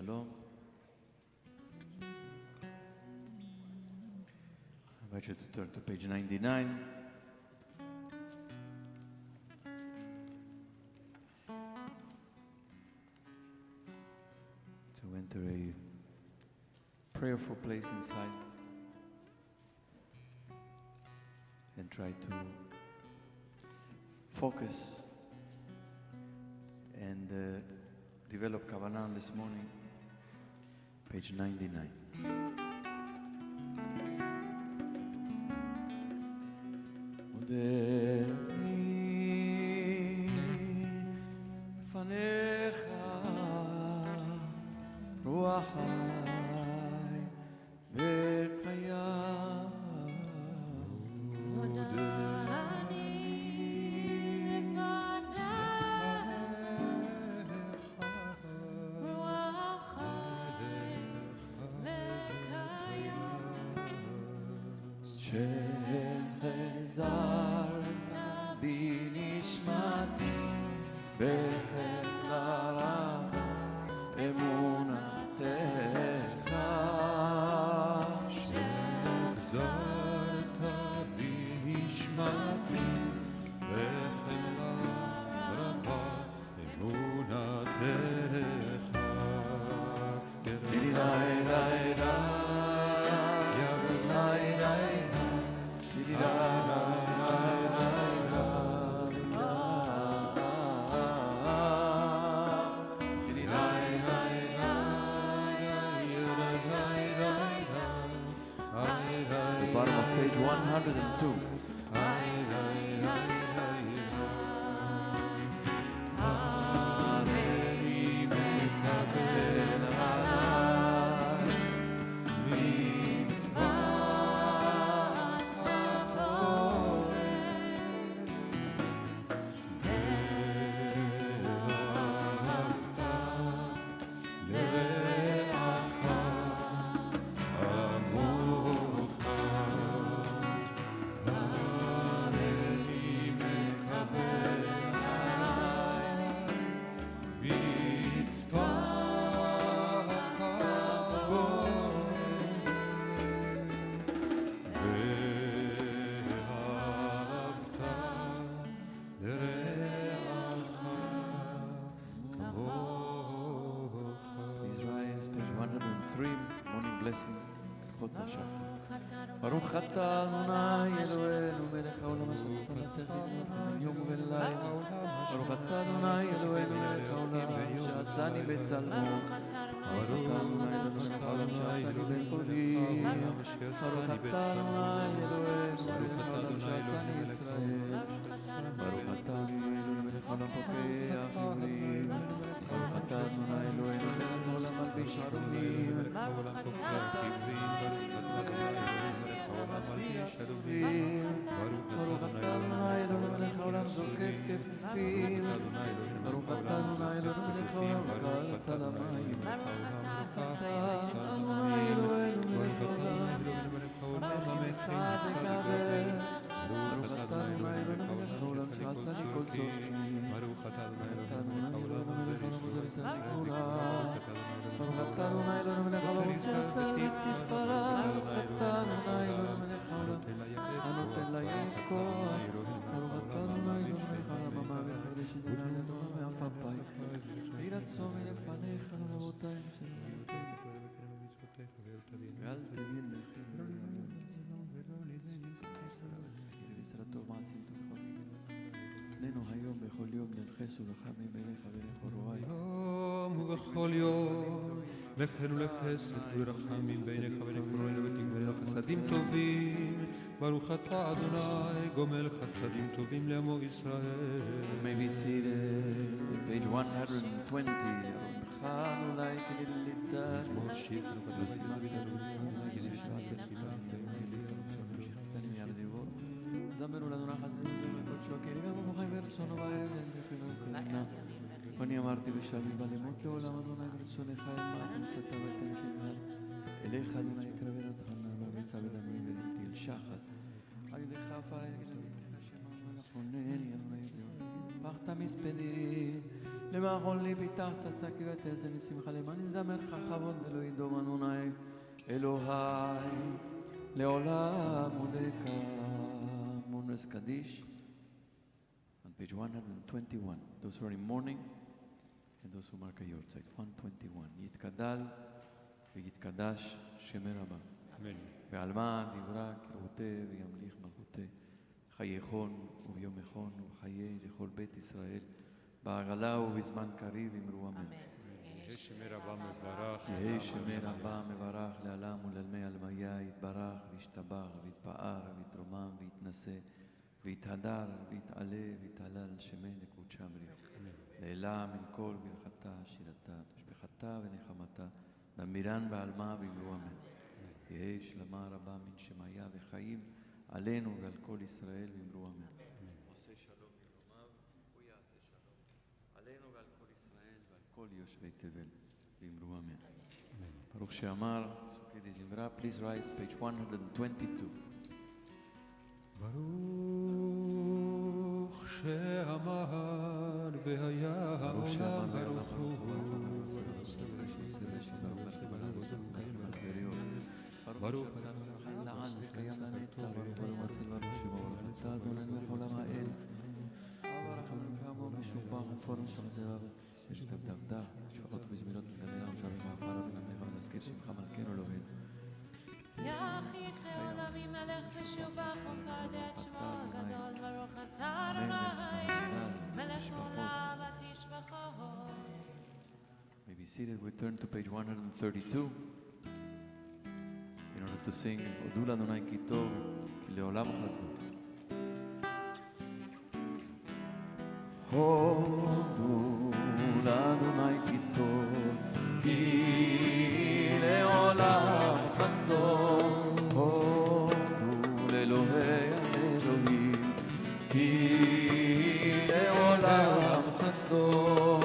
Shalom. I invite you to turn to page 99. To enter a prayerful place inside and try to focus and develop Kavanah this morning, page 99. מודעני לפניך רוח חי וקיים. מודעני לפניך רוח חי וקיים. שחזרת בי נשמתי בחמלה רבה אמונתך. שחזרת בי נשמתי בחמלה רבה אמונתך. The bottom of page 102. ברוך אתה אדוני אלוהינו מלך העולם אשר נתן לשכל יום ולילה. ברוך אתה אדוני אלוהינו מלך העולם שעשני בצלמו. ברוך אתה אדוני אלוהינו מלך העולם שעשני בן קודים. ברוך אתה אדוני אלוהינו מלך העולם שעשני ישראל. ברוך אתה אדוני אלוהינו מלך העולם פוקח עברים. ברוך אתה אדוני אלוהינו מלך העולם מלביש ערומים. ברוך אתה אדוני ברוך אתה אדוני אלוהינו מלך העולם זוקף כפופים. ברוך אתה אדוני אלוהינו מלך העולם כעס על המים. ברוך אתה אדוני אלוהינו מלך העולם המלך צד וקבל. ברוך אתה אדוני אלוהינו מלך העולם שעשה לי כל צורכי. ברוך אתה אדוני אלוהינו מלך העולם עוזר לשמחתי כולה. ברוך אתה אדוני אלוהינו מלך העולם עוזר לשמחתי תפארה. ברוך אתה אדוני אלוהינו מלך העולם הנותן ליף כוח. ברוך אתה אדוני אלוהינו מלך העולם המעביר חרדי שדוני לתורה מעפעפי. יהי רצון מלפניך רבותיי ואל תבין לכי בעזרתו מעשית וחובי. ננו היום בכל יום נלחס ולחמים אליך ולחורואי. יום ובכל יום לכן ולחסד ורחמים בעיניך ולחורואי ותגמלנו חסדים טובים. ברוך אתה אדוני גומל חסדים טובים לעמו ישראל. You may be seated. Page 120. חנו אולי כדי ליטני זמרו לאדוני חסדים וקודשו כי גם המוחי ברצונו בערב לבחינו. ואני אמרתי בשלמי בלימות לעולם אדוני ברצונך אלמד ושפתה ותמשיל אליך אדוני יקרב אלותך נעלה ביצה ודמי ונטיל שחת על ידיך אפרה יגיד אביתך שמע מלך עונני אדוני זהו הפכת מספדי, למאכול לי פיתחת שקי ותעשה נשמחה למען יזמר לך כבוד ולא ידום אדוני אלוהי לעולם מודך. Mourners Kaddish on page 121. Those who are in mourning and those who mark a yortzeit. 121. יתגדל ויתקדש שמי רבה. אמן. בעלמא דברה קראותי וימליך מלכותי. חייכון וביומכון וחיי לכל בית ישראל. בעגלה ובזמן קריב אמרו אמן. יהי שמי רבה מברך. יהי שמי רבה מברך לעלם ולעלמי עלמיה יתברך וישתבח ויתפאר ויתרומם ויתנשא ויתהדר ויתעלה ויתהלל שמי לקודשה בריך. לעילה מן כל ברכתה שירתה תשבחתה ונחמתה נמירן בעלמה ואמרו אמן. יהי שלמה רבה מן שמיה וחיים עלינו ועל כל ישראל ואמרו אמן. עושה שלום במרומיו הוא יעשה שלום עלינו ועל כל ישראל ועל כל יושבי תבל ואמרו אמן. ברוך שאמר סוכי דזמרה. Please rise, page 122. ברוך שאמר והיה העולם ברוך הוא. ברוך לעד וקיים לנצח ברוך הוא מציל ברוך שבעולך אתה אדוננו לכל המאל הרחמן והמון משובח ופורם שחזרה שתבדבדה שפחות וזמירות וגמירה ושבים ועפרה ונמליך ונזכיר שמך מלכנו אלוהינו. יחיד לעולמים מלך משובח ומפארת שמו הגדול ברוך אתה אדוני מלך עולם ותשבחו. May be seated. We turn to page 132 in order to sing הודו לאדוני כי טוב כי לעולם חסדו. הודו לאדוני כי טוב כי לעולם חסדו. הודו לאלוהי האלוהים כי לעולם חסדו.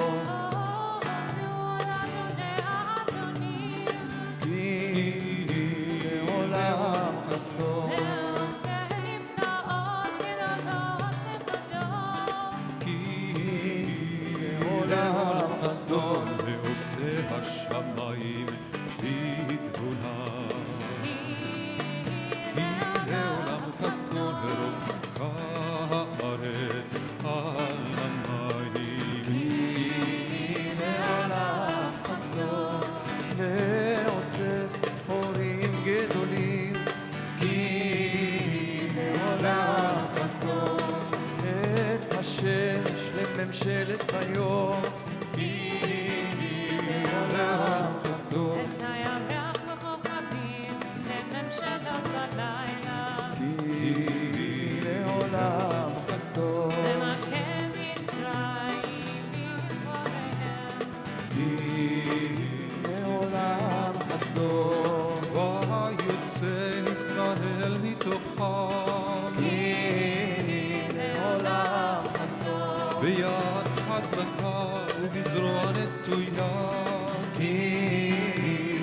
ועושה השמיים בתבונה כי לעולם חסדו לרוב הארץ על המים כי לעולם חסדו ועושה הורים גדולים כי לעולם חסדו את השמש לממשלת היום את הירח וכוכבים לממשלות בלילה כי לעולם חסדו. למכה מצרים בדבריהם כי לעולם חסדו. ויוצא ישראל מתוכה כי לעולם חסדו. ביד חזקה ובזרוע נטויה כי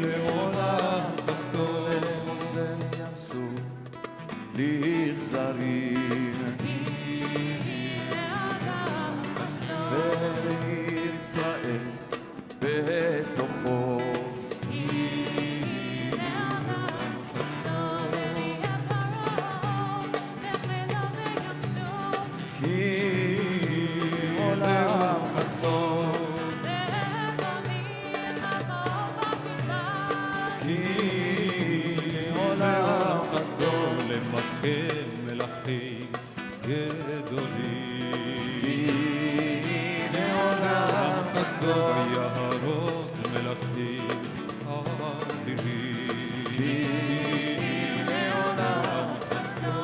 לעולם חסדו. וחוצה לים סוף לאכזרים כי לעולם חסדו. ולעיר ישראל בתוכו כי לעולם חסדו. ויהיה פרעה וחילו וים סוף כי לעולם חסדו. כי לעולם חסדו. למכה מלכים גדולים כי לעולם חסדו. ויהרוג מלכים אדירים כי לעולם חסדו.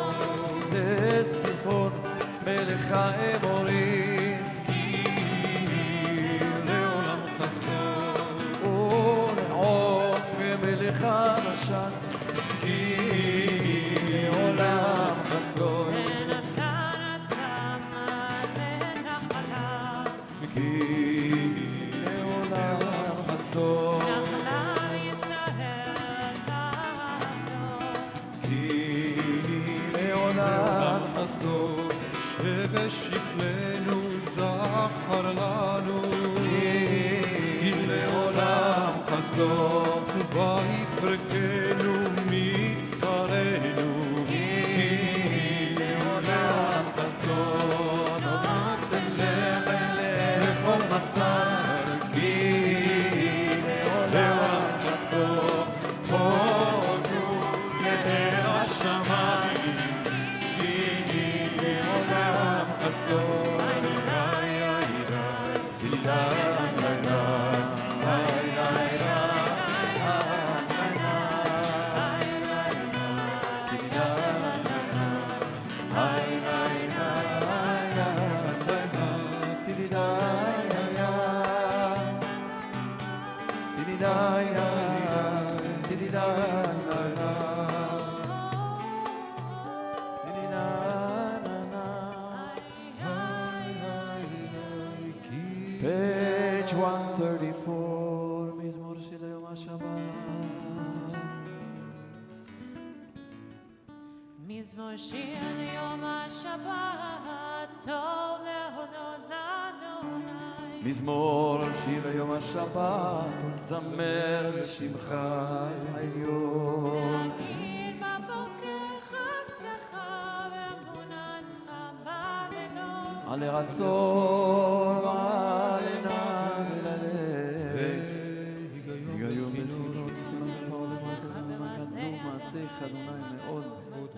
לסיחון מלך האמורים כי לעולם חסדו. ולעוג מלך הבשן כי לעולם חסדו. ונתן עצמה לנחלה כי לעולם חסדו. נחלה ישראל לעדו. כי לעולם חסדו. שבשפלנו זר חסדו, ויפרקנו מצרינו, כי לעולם חסדו, נותן לחם לאכול בשר, כי לעולם חסדו, הודו לאל השמיים, כי לעולם חסדו. Page 134, מזמור של יום השבת. מזמור שיר יום השבת, טוב להודות לאדוני. מזמור שיר יום השבת, ולזמר לשמך העליון. להגיד בבוקר חסדך ואמונתך בלילות. על הרצון ועל עיניו אל הלב. היגיון בלילות, סימן ומעשה מעשיך אדוני מאוד.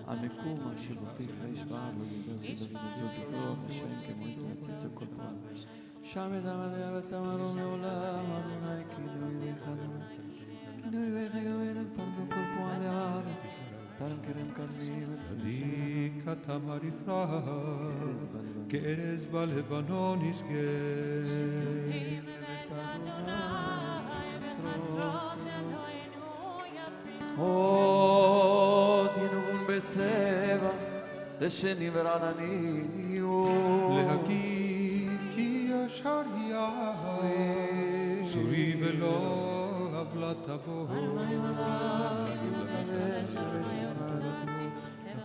המקום השיבותיך ישבע לו ידע שדוד וג'וד יפרוח ושם כמו עזר הציצו כל פעם. שם ידם עליה ותמרו מעולם אדוני כינוי ואחד כינוי ואחד פרדו כל פועליו תרם כרם קרנים צדיק אתה מרפרח, כארז בלבנון יסגר. עוד ינוגון בסבע לשני ורעננים יהיו להגיד כי ישר יהיה צורי ולא עוולה תבוא.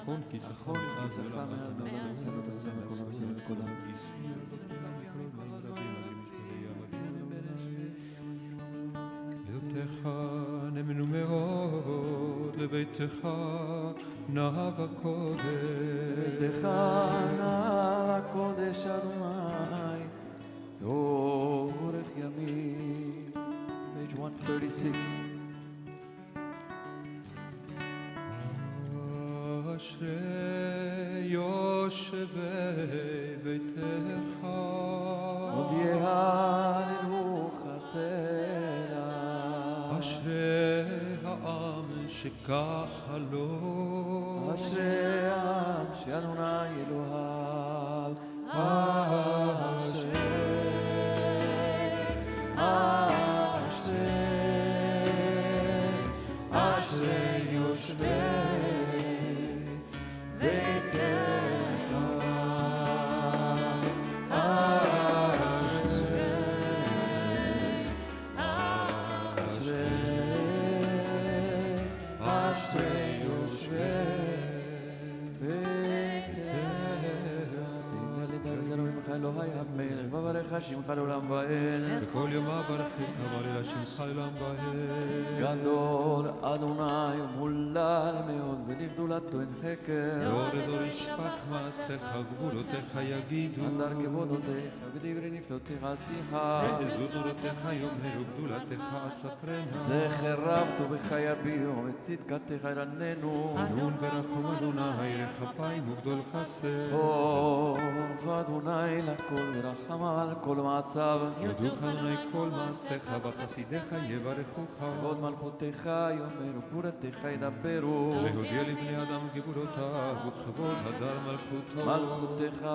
נכון כי שכר מעל בעולם וסלו בזמן כל נפסים את כולם ביתך נאמנו מאוד, לביתך נאהב הקודש. ביתך נאהב הקודש אדוני לאורך ימים. page 136. אשרי יושבי ביתך, עוד יהללו חסדה. אשרי העם שככה לו, אשרי העם שאדוני אלוהיו. אשרי יושבי ביתך. אשרי יושבי ביתך. תהילה לדוד אלוהים אלוהי המלך, וברך שמך לעולם ועד. בכל יום אברכך והלל שמך לעולם ועד. גדול אדוני ומהולל מאוד, ולגדולתו אין חקר. דור דור ישפך מעשיך, גבולותיך יגידו. הדר כבודותיך ודברי נפלאותיך שיחה. ועזו דורותיך יאמרו, גדולתך אספרנה. זכר רב טובך יביעו, וצדקתך ירננו. חנון ורחום אדוני, רחפיים וגדול חסד. טוב אדוני לכל ורחם על כל מעשיו. יודוך אדוני כל מעשיך, וחסידיך יברכוך. כבוד מלכותך יאמרו, גבורתך ידברו. להודיע לבני אדם גבולותיו, וכבוד הדר מלכותו. מלכותך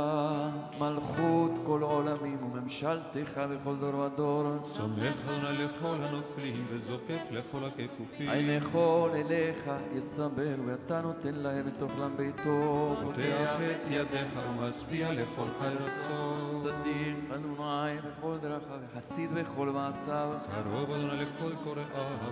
מלכות כל עולמים, וממשלתך בכל דור ודור. סומך אדוני לכל הנופלים, וזוקף לכל הכפופים. עין יכול אליך יסבר, ואתה נותן להם את אוכלם ביתו. פותח את ידיך ומשביע לכל חי רצון. צדיק אדוני בכל דרכיו, וחסיד בכל מעשיו. קרוב אדוני לכל קוראיו,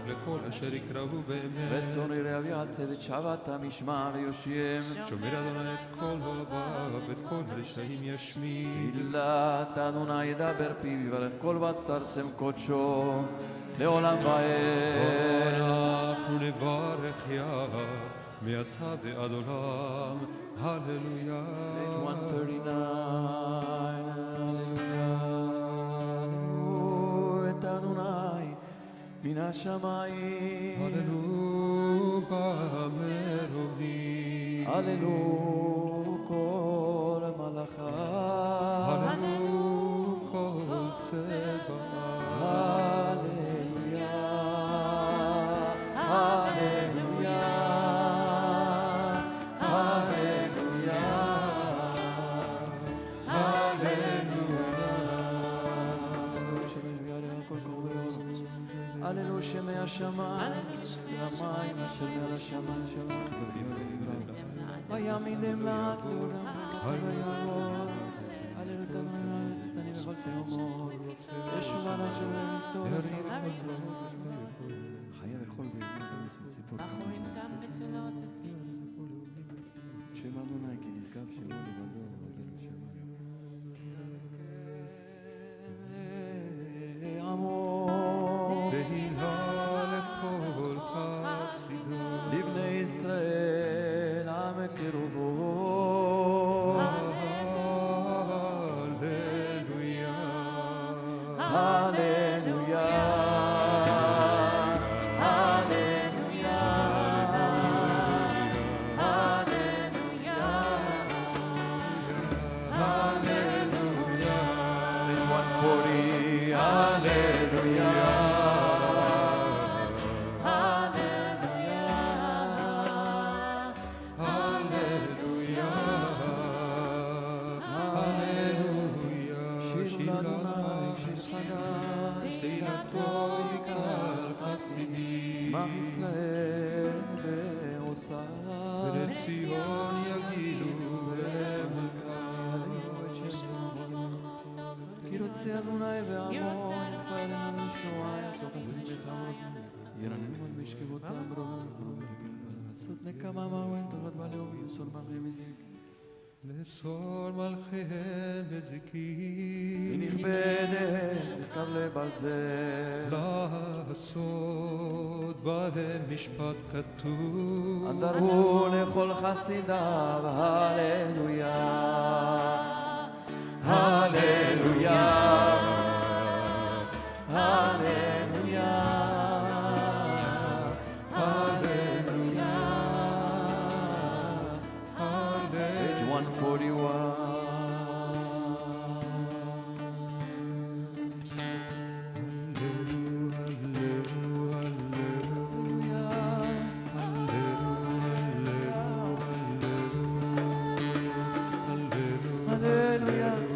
לכל אשר יקראו באמת. רצון יראיו יעשה, ואת שבתם ישמע ויושיע. שומר אדוני את כל אוהביו, ואת כל הרשעים ישמיד. תהילת אדוני ידבר פיו, יברך כל בשר שם קודשו. לעולם ועד. אנחנו נברך יה מעתה ועד עולם, הללויה. Page 139, הללויה, את אדוני מן השמיים, הללויה מרומי, הללויה כל מלאכיו, הללויה כל צבא, הללויה, הללויה, הללויה, הללויה שמי השמיים, והמים אשר מעל השמיים שמיים, ויעמידם לעד לעולם, ויעמוד, הללויה תברך הארץ, תני בכל תהומות, ישועה לאשר ולכתוב, חיה וכל בהמה, סיפור בחורים גם בצולות שם אדוני כי נשגב שמו לבדו רגל בשמיים. עמו תהילה לכל חסידו, לבני ישראל המכירו בו. הללויה, הללויה, הללויה, הללויה, הללויה. Page 140, הללויה, הללויה, הללויה. שיר לאדוני שיר חדש, תהילתו יקהל חסידים, שמח ישראל ועושה, ולציון יגידו למלכה. כי רוצה אדוני ועמו, יפעל לנו ישועה, יעשו חסדים וחמוד, ירננו על משכבותם ברוב, לעשות נקמה מהו אין תורת בעליהו ויוסול מלכי מזיק. לסור מלכיהם בזיקים, היא נכבדת, נכתב לברזל, לעשות בהם משפט כתוב, אדרו לכל חסידיו, הללויה, הללויה, הללויה, הללויה, page 141. Hallelujah.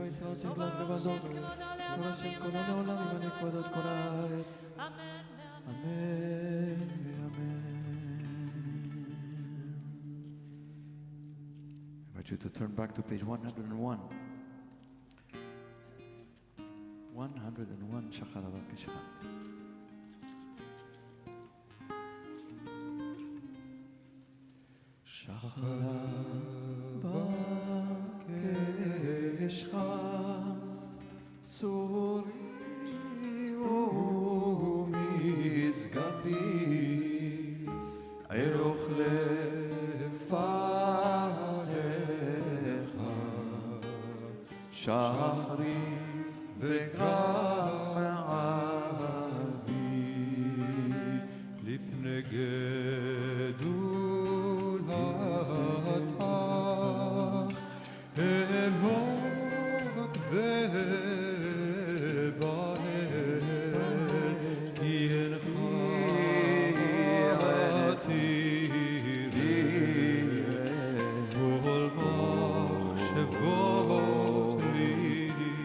ישראל צבלות לבדות, כל השם כל העולם ימנה כבודות כל הארץ. אמן. אמן ואמן. I invite you to turn back to page 101. 101 שחר אבקשך. שחר אבקשך צורי ומסגבי ערוך לפניך שחרי וגם מערבי לפני גדולתך אלות ובהל כי אינך תראי כל מחשבות ליבי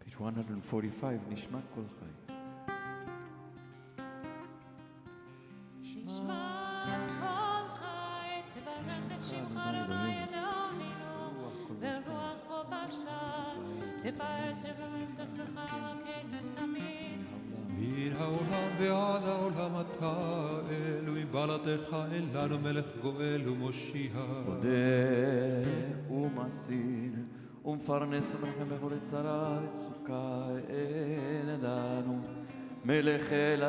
Page 145, נשמת כל חי. נשמת כל חי, תברך את שמך אדוני אלוהינו, ברוח ובשר, תפארת שבמבטחך מכנו תמיד. מן העולם ועד העולם אתה אלוהי בלעדיך אין לנו מלך גואל ומושיע. מודה ומסיר ומפרנס ומרחם בכל צרה וצוקה אין לנו מלך אלא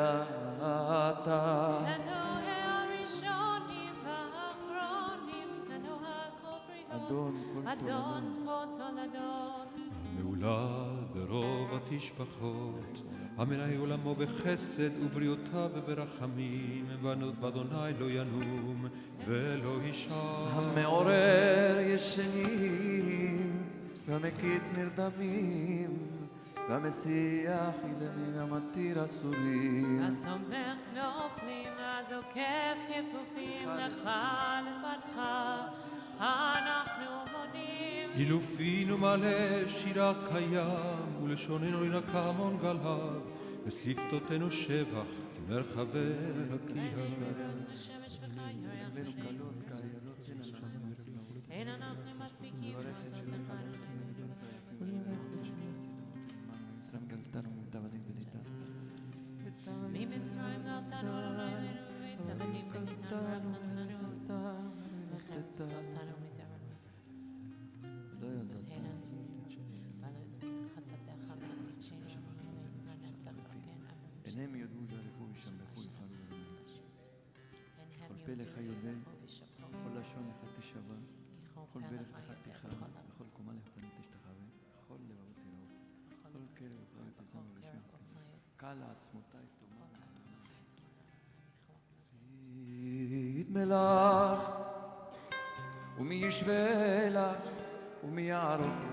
אתה. אלוהי הראשונים והאחרונים, אלוהי כל בריאות, אדון כל תולדות. המהולל ברוב התשפחות, המנהל עולמו בחסד ובריאותיו וברחמים, ואדוני לא ינום ולא ישע. המעורר ישנים והמקיץ נרדמים והמסיח אילמים והמתיר אסורים. הסומך נופלים והזוקף כפופים לך לבדך אנחנו מודים. אילופינו מלא שירה קיים ולשוננו ינקה המון גליו ושפתותינו שבח כמרחבי רקיע. השמש וחיי אין אנחנו מספיקים להודות לך. ממצרים גלתנו אדוני ואת עבדים בניתנו ורחמתנו לכם חצרנו מדרנו אין עצמי חסדך ותתשנו לנצח כן עיניהם יודו והלכו וישמחו יפעלו כל פה לך יודע כל לשון לך תשבע כל ברך לך תיחל וכל קומה לך תשתחווה כל לבבות תראו כל קרב לך תזמר לשם קל לעצמותי תאמר יתמלך ומי ישווה לך ומי יערוך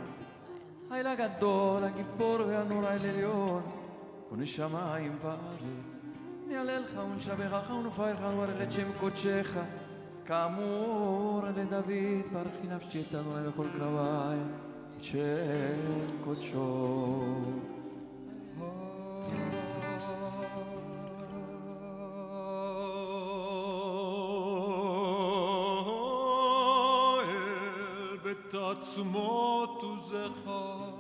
האל הגדול הגיבור והנורא אל עליון בונה שמיים וארץ נהללך ונשבחך ונפארך ונברך את שם קודשך כאמור לדוד ברכי נפשי את אדוני בכל קרבי את שם קודשו. תעצומות וזכר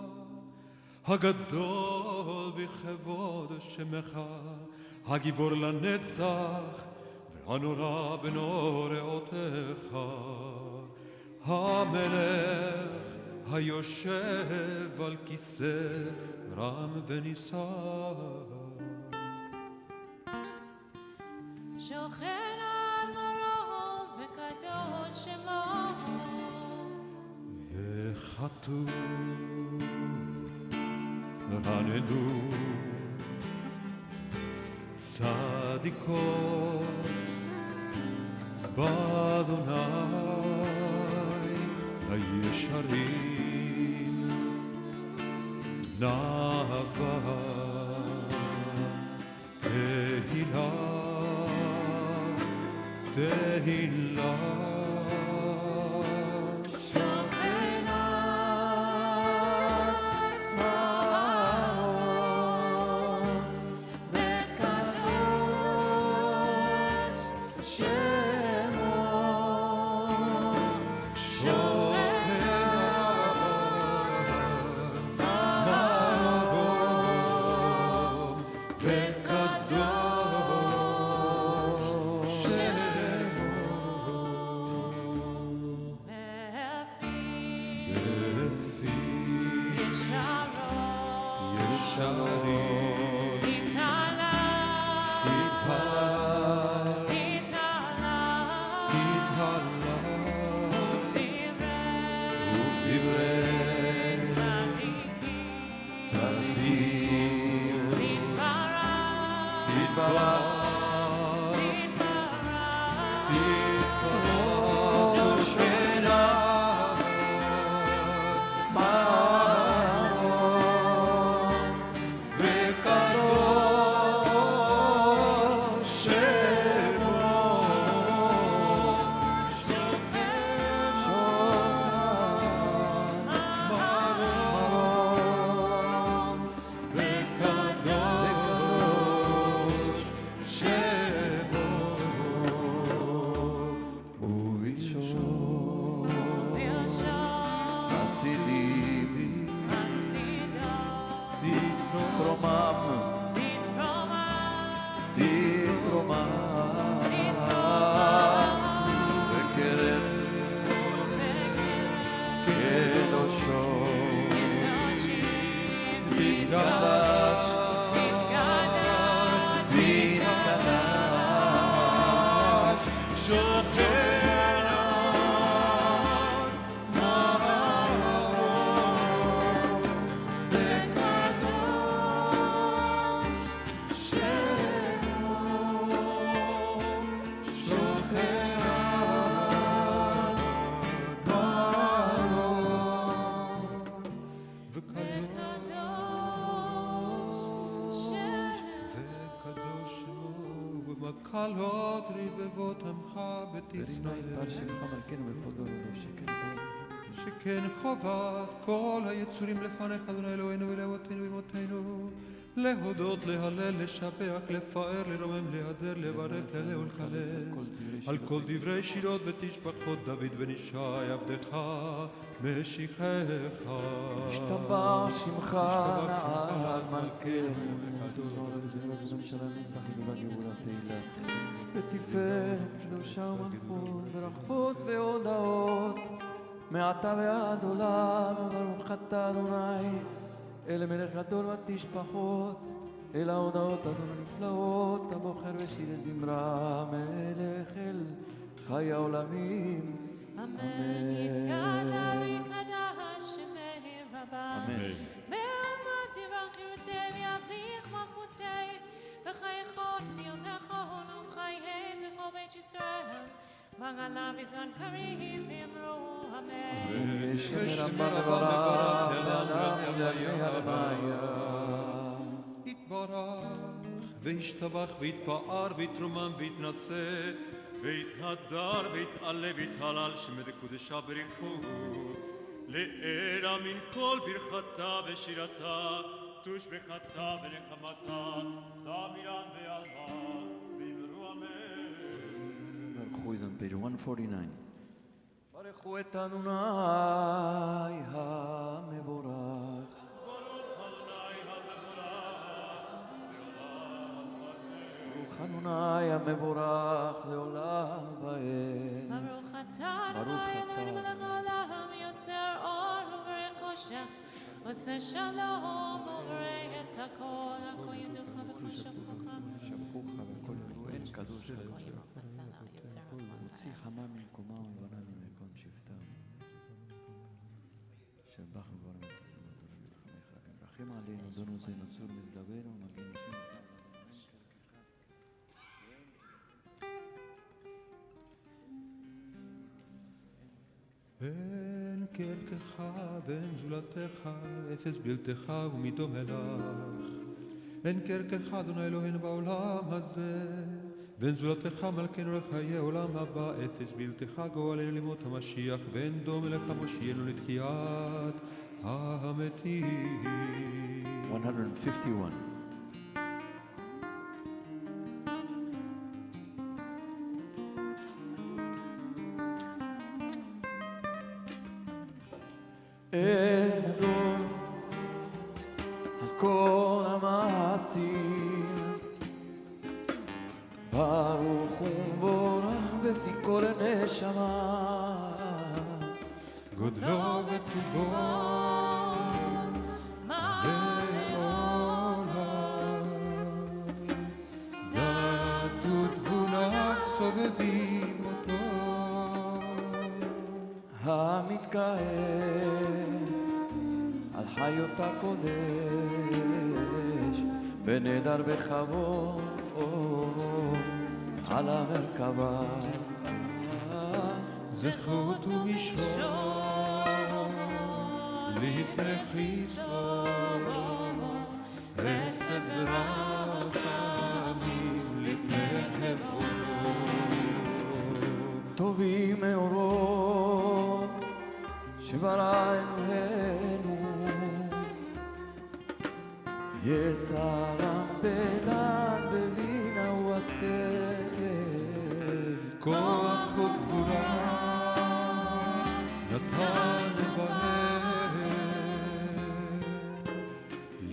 הגדול בכבוד שמך, הגיבור לנצח והנורא בנוראותיך, המלך היושב על כיסא רם ונישא, שוכן על מרום וקדוש שמו, וכתוב רנדו צדיקות באדוני הישרים נאווה תהילה תהילה שכן חובת כל היצורים לפניך אדוני אלוהינו ולאבותינו ואמותינו להודות, להלל, לשבח, לפאר, לרומם, להדר, לברך, להלל ולקלל על כל דברי שירות ותשבחות דוד בן ישי עבדך משיחך השתבח שמך נעל מלכנו בגאולה תהילה בתפארת קדושה ומלכות ברכות והודאות מעתה ועד עולם ברוך אתה אדוני אל מלך גדול ותשבחות אל ההודעות הנפלאות הבוחר בשיר זמרה מלך אל חי העולמים אמן. יתגדל ויקדש שמי רבה מעמד דבר חירותי ויבליך מלכותי וחייכות מיומכון ובחייך בית ישראל מגלה בזמן קריב ואמרו אמן. שמרבה לברך ואדם ידעי הלמיה יתברך וישתבח ויתפאר ויתרומם ויתנשא ויתהדר ויתעלה ויתהלל שמי קודשה בריחו לאלה מן כל ברכתה ושירתה תושבחתה ונחמתה תאמירן ועלמה ואמרו אמן. ברכו is on page 149. ברכו את אדוני המבורך אדוני המבורך לעולם ועד. ברוך אתה אדוני אלוהינו מלך העולם יוצר אור ובורא חושך עושה שלום וברא את הכל הכל ידוך ושבחוך והכל ידעו אין קדוש הכל בסלע יוצר הכל מוציא חמה ממקומה ולבנה ממקום שבטה. שבח וברך רחם עלינו אדונו זה נצור מזדבנו מגן אישים אין כערכך ואין זולתך, אפס בלתך ומדומה לך. אין כערכך אדוני אלוהינו בעולם הזה, ואין זולתך מלכנו לחיי עולם הבא, אפס בלתך גואלנו לימות המשיח, ואין דומה לך מושיענו לתחיית המתים. 151 אין אדון על כל המעשים ברוך ומבורך בפי כל נשמה גודלו וטבעו לעולם דת ותבונה סובבים אותו המתגאה על חיות הקודש ונדר בכבוד על המרכבה זכות ומשור לפני חיסון חסד ורחמים לפני חברון טובים מאורות שברא אלוהינו יצרם בדעת בבינה והשכל כוח וגבורה נתן לבהם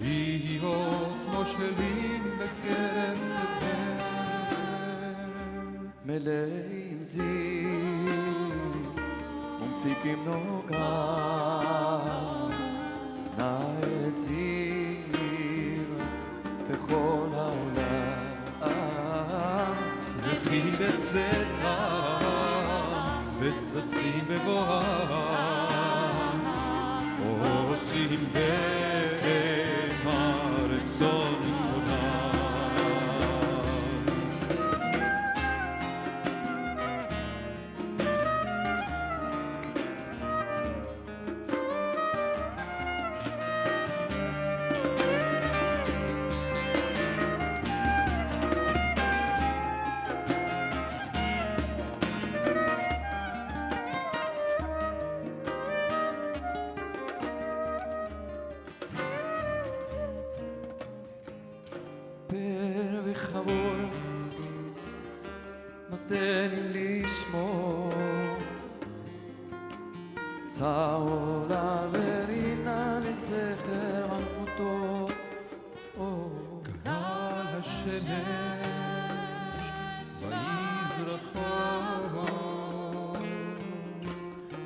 להיות מושלים בקרב תבל מלאים זיו ומפיקים נוגה נעזים בכל העולם שמחים בצאתם וששים בבואם עושים בהם הרצון עולם בכבוד נותנים לשמור צעולה ורינה לזכר מלכותו גל השמש ויזרחו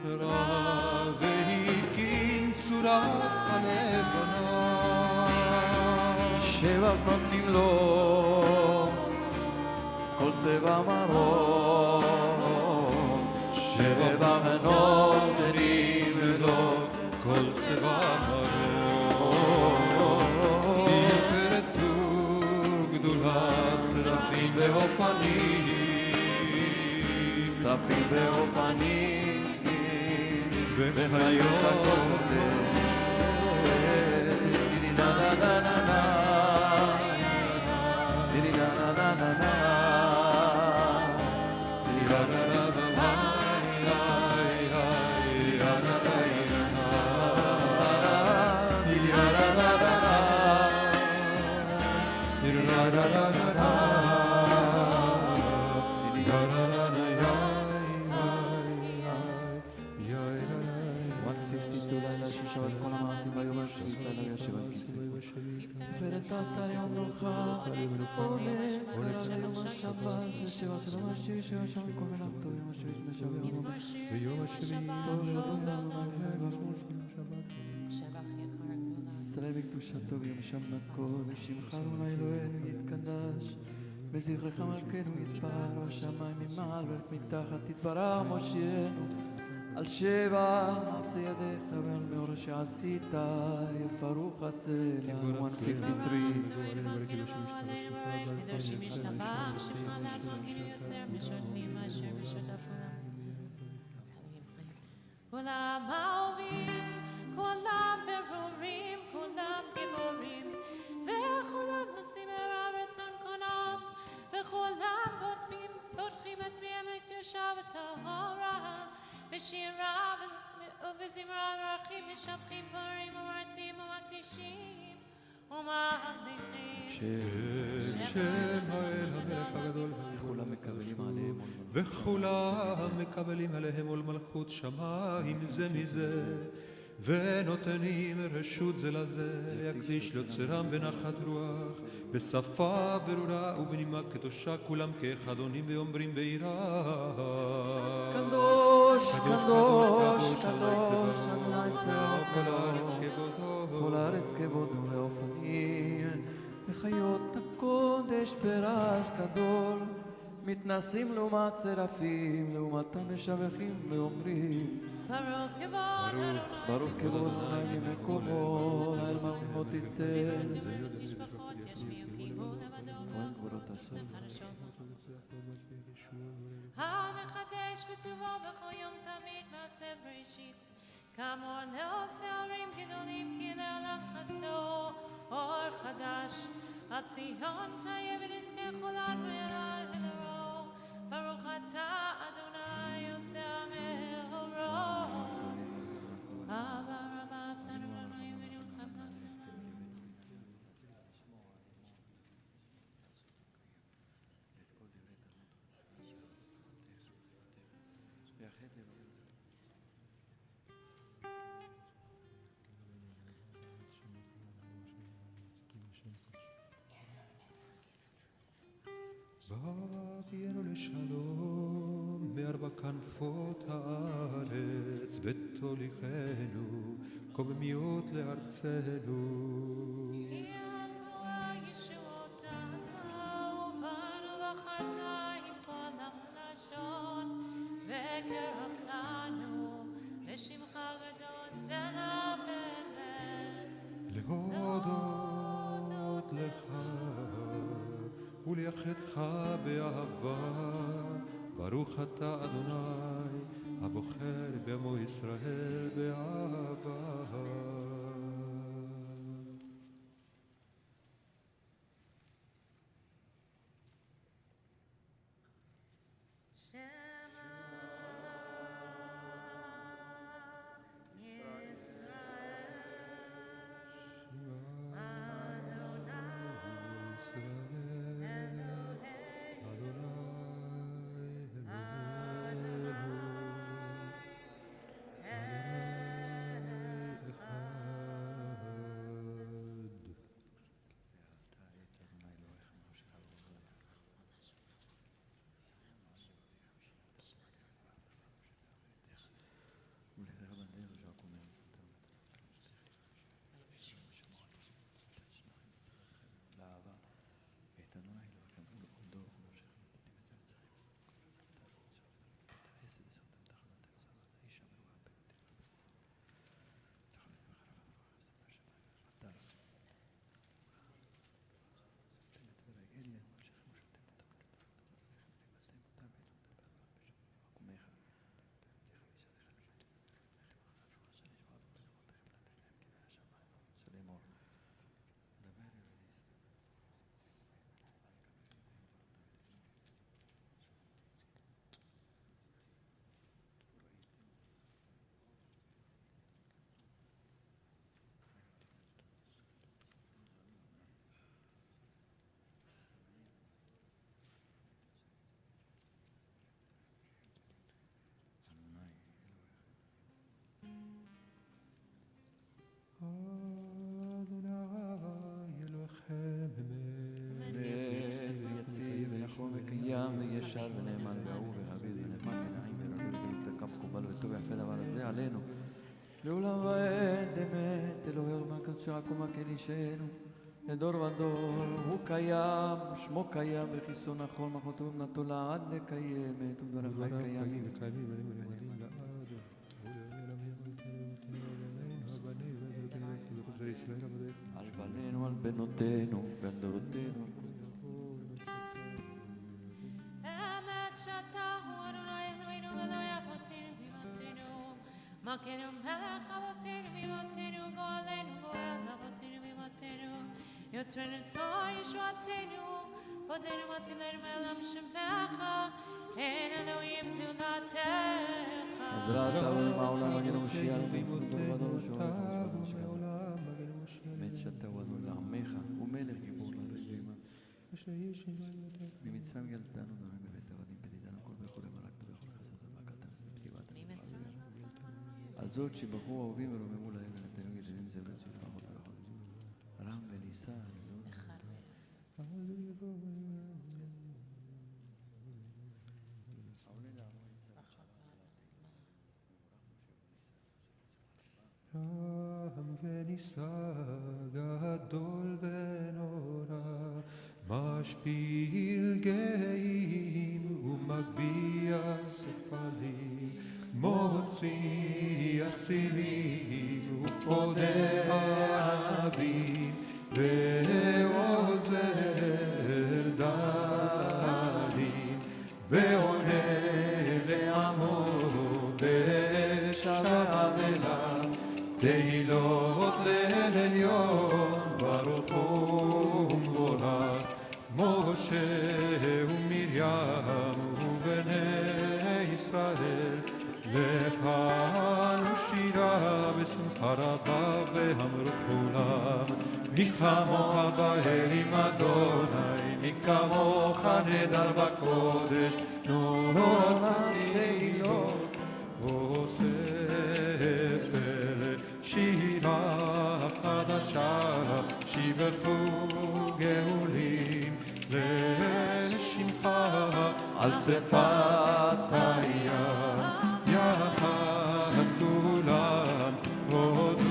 רב והקים צורת הלבנה שבע נותנים לו כל צבע מרום שבע נותנים לו כל צבע מרום תפארת וגדולה צרפים ואופנים צפים ואופנים וחיות הקודש לילה שישבת כל המעשים ביום השביעית לילה ישב על כיסא תפארת אתה ליום מנוחה, עולה קרא ליום השבת, לשבע של המשי, שבע שם כל מלאכתו, יום השביעית משווה יום ויום השביעי טוב להודות לנו שבח יקר גדולה. ישראל בקדושתו ביום שבת קודש, שמך אדוני אלוהינו יתקדש, בזכרך מלכנו יתברך, בשמיים ממעל וארץ מתחת תתברך מושיענו, על שבע מעשה ידיך ועל מאור שעשית, יפרוך הסלע. 153. קדושים משתבח, שפחה להפקינו יותר משרתים מאשר משותף כולם אהובים, כולם ברורים, כולם גיבורים, וכולם נושאים אליו רצון קונם, וכולם בוטחים את פיהם לקדושה וטהרה, בשירה ובזמרה מברכים, משבחים פורים ומרתים ומקדישים וממליכים. שם האל המלך הגדול, וכולם מקבלים עליהם עול מלכות שמיים זה מזה, ונותנים רשות זה לזה, יקדיש ליוצרם בנחת רוח, בשפה ברורה ובנימה קדושה, כולם כאחד עונים ואומרים ביראה, קדוש, קדוש, קדוש, אדוני צבאות, כל הארץ כבודו לאופנים, וחיות הקודש ברעש גדול, מתנסים לעומת צרפים, לעומתם משבחים ואומרים, ברוך כבוד ברוך כבוד אדוני ממקומו, לאל מלכות תיתן. תשבחות ישמיעו כי הוא לבדו ועושה חדשות. המחדש בטובו בכל יום תמיד מעשה בראשית, כמוה לעושה הרים גדולים כי לעולם חסדו אור חדש, על ציון תהיה ונזכה כולנו אליי ולרוב, ברוך אתה אדוני יוצא מאורו. אבא רבא אבתנו לנו יבינו חבנה גדולה. באווינו לשלום מארבע כנפות הארץ, ותוליכנו קוממיות לארצנו. כי אמורה ישועות אתה, ובנו בחרת עם כל המלשון, וקרבתנו לשמך גדול סלע באמת. להודות לך ולייחדך באהבה, ברוך אתה אדוני הבוחר בעמו ישראל באהבה. אחד ישר ונאמן ואהוב ורביד ונחמד ונעים ורביד ותקע מקובל וטוב יפה דבר הזה עלינו. לעולם ועד אמת, אלוהי מלכות שרקומה כן אישנו, לדור ודור, הוא קיים, שמו קיים, וחיסון החול, מלכותו ובנתו לעד לקיימת, ודברי חי קיימים. על בנינו, על בנותינו, ועל דורותינו. אמת שאתה הוא אדוני אלוהינו ואלוהי אבותינו ואימותינו, מלכנו מלך אבותינו ואימותינו, גואלנו גואל אבותינו ואימותינו, יוצרנו צור ישועתנו, פודנו מצילנו מעולם שמך, אין אלוהים זולתך. עזרת לנו מהעולם מגן מושיע לנו דור ודור שואל מת שאתה הוא אדון לעמך ומלך גיבור לרגעים ממצרים גלתנו דברים בבית עבדים פדידנו כל בכל אמרקת ובכל חסד ומקת מפתיבת על זאת שבחרו אהובים ורוממו להם ונתנו גדולים זה וצוף פחות ורחוד רם וניסה רם ונישא גדול ונורא, משפיל גאים ומגביה שפלים, מוציא אסירים ופודה אבים, ועוזר דלים, ועונה לעמו בשעה אליו, תהילות לאל עליון ברוך הוא ומבורך, משה ומרים ובני ישראל, לחנו שירה בשמחה רבה ואמרו כולם, מי כמוך באלים אדוני, מי כמוך נהדר בקודש, נורא תהילות עושה פלא, שירה חדשה שיבחו גאולים לשמך על שפת הים, יחד כולם הודו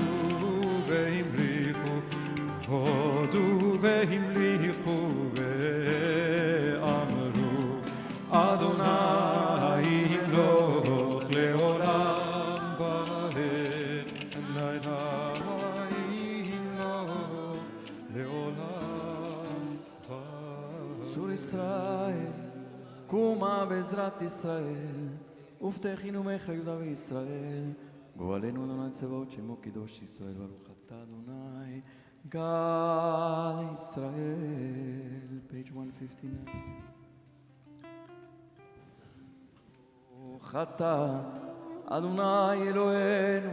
והמליכו, הודו והמליכו ואמרו, אדוני ימלוך לעולם ועד, אדוני ימלוך לעולם ועד. צור ישראל, קומה בעזרת ישראל, ופתחינו ממך יהודה וישראל, גואלנו אדוני צבאות שמו קדוש ישראל, ברוך אתה אדוני גאל ישראל. page 159. ברוך אתה אדוני אלוהינו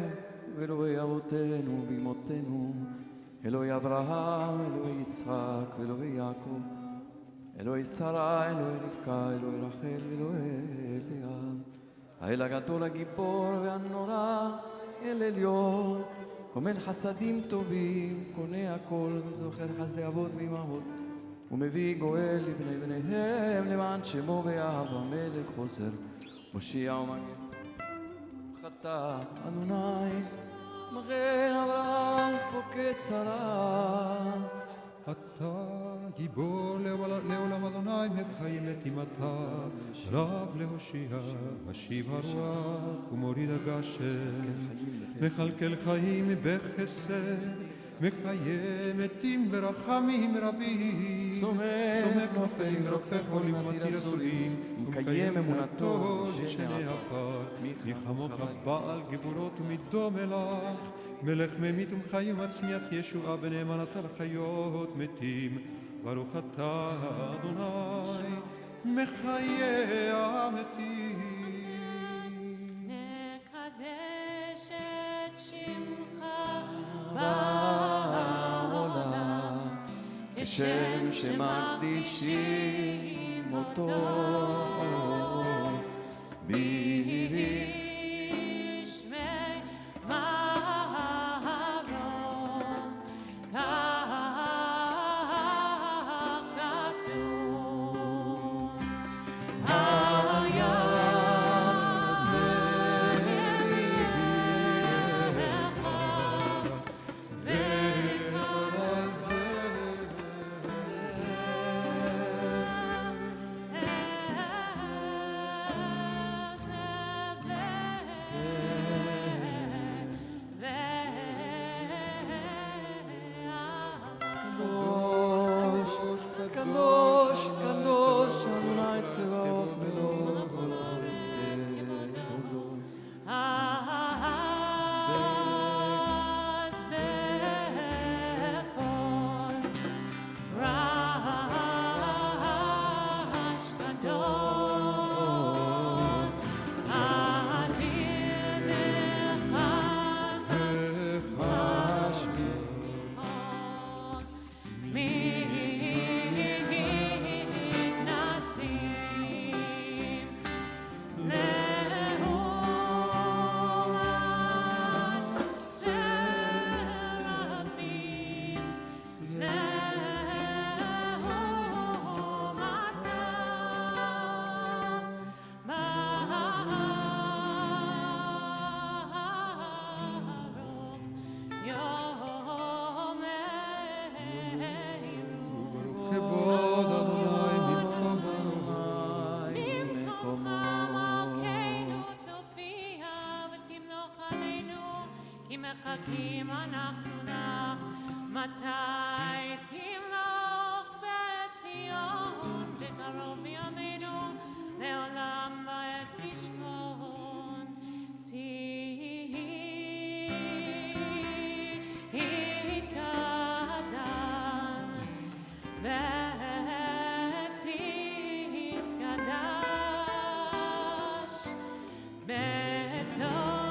ואלוהי אבותינו ואמותינו, אלוהי אברהם, אלוהי יצחק ואלוהי יעקב, אלוהי שרה, אלוהי רבקה, אלוהי רחל ואלוהי לאה, האל הגדול הגיבור והנורא, אל עליון, גומל חסדים טובים, קונה הכל וזוכר חסדי אבות ואמהות, ומביא גואל לבני בניהם למען שמו ויאהב המלך חוזר, מושיע ומגן. ברוך אתה אדוני מגן אברהם פוקד שרה. אתה גיבור לעולם אדוני, מחיים את אימתה, רב להושיע, משיב הרוח ומוריד הגשם, מכלכל חיים בחסד, מקיים מתים ברחמים רבים, סומך נופלים ורופא חולים ומתיר אסורים, ומקיים אמונתו לשני עפר, מי כמוך בעל גבורות ומדום אלך, מלך ממית ומחי ומצמיח ישועה בנאמנתה לחיות מתים, ברוך אתה אדוני מחיי המתים. נקדש את שמך בעולם, כשם שמקדישים אותו בשמי מרום, כך כתוב. מחכים אנחנו לך, מתי תמלוך בציון, בקרוב בימינו, לעולם בעת תשכון, תתגדל, ותתקדש, בתוך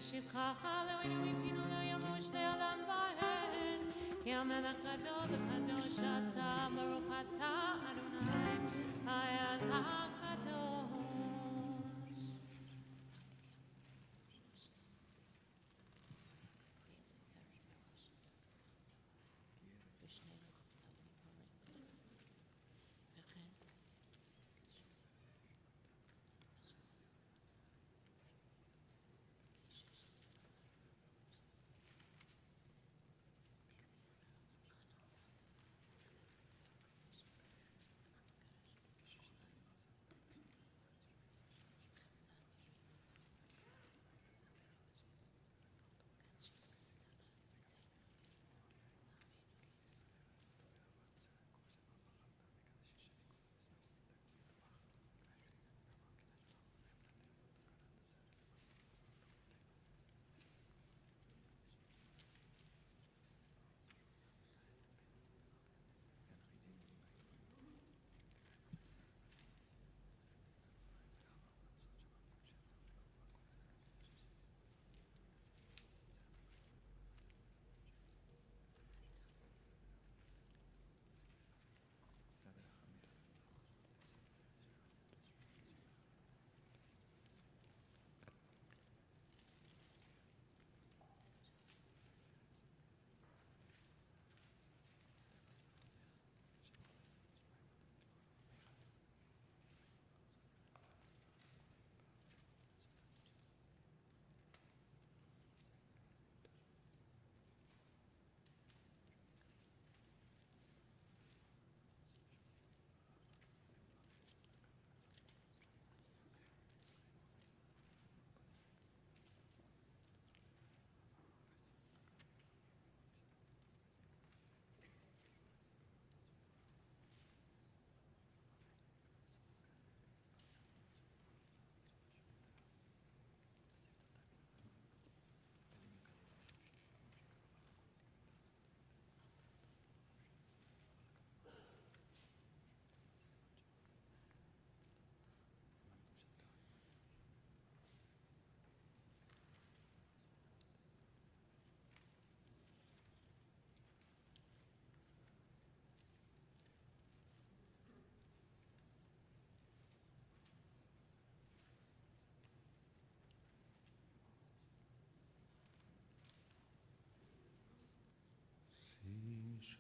בשבחך אלוהינו מפינו לא ימוש לעולם ועד, כי המלך גדול וקדוש אתה, ברוך אתה אדוני האל הקדוש.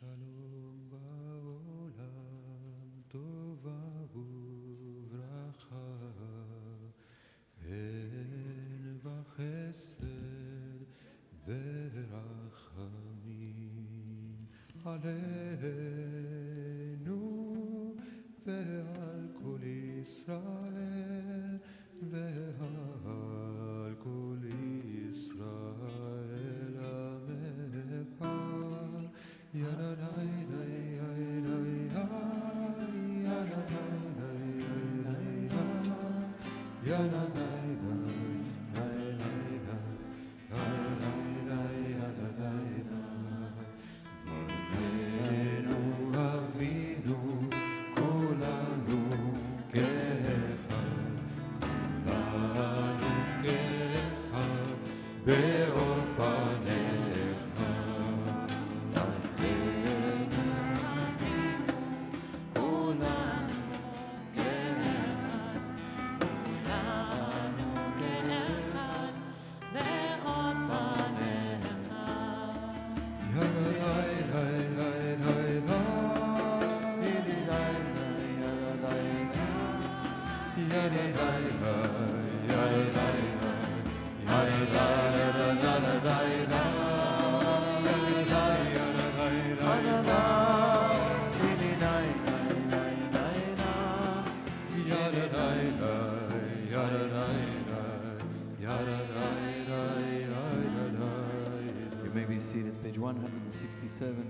שלום בעולם, טובה וברכה, אין וחסד ורחמים עלינו ועל כל ישראל ועל כל ישראל עמך.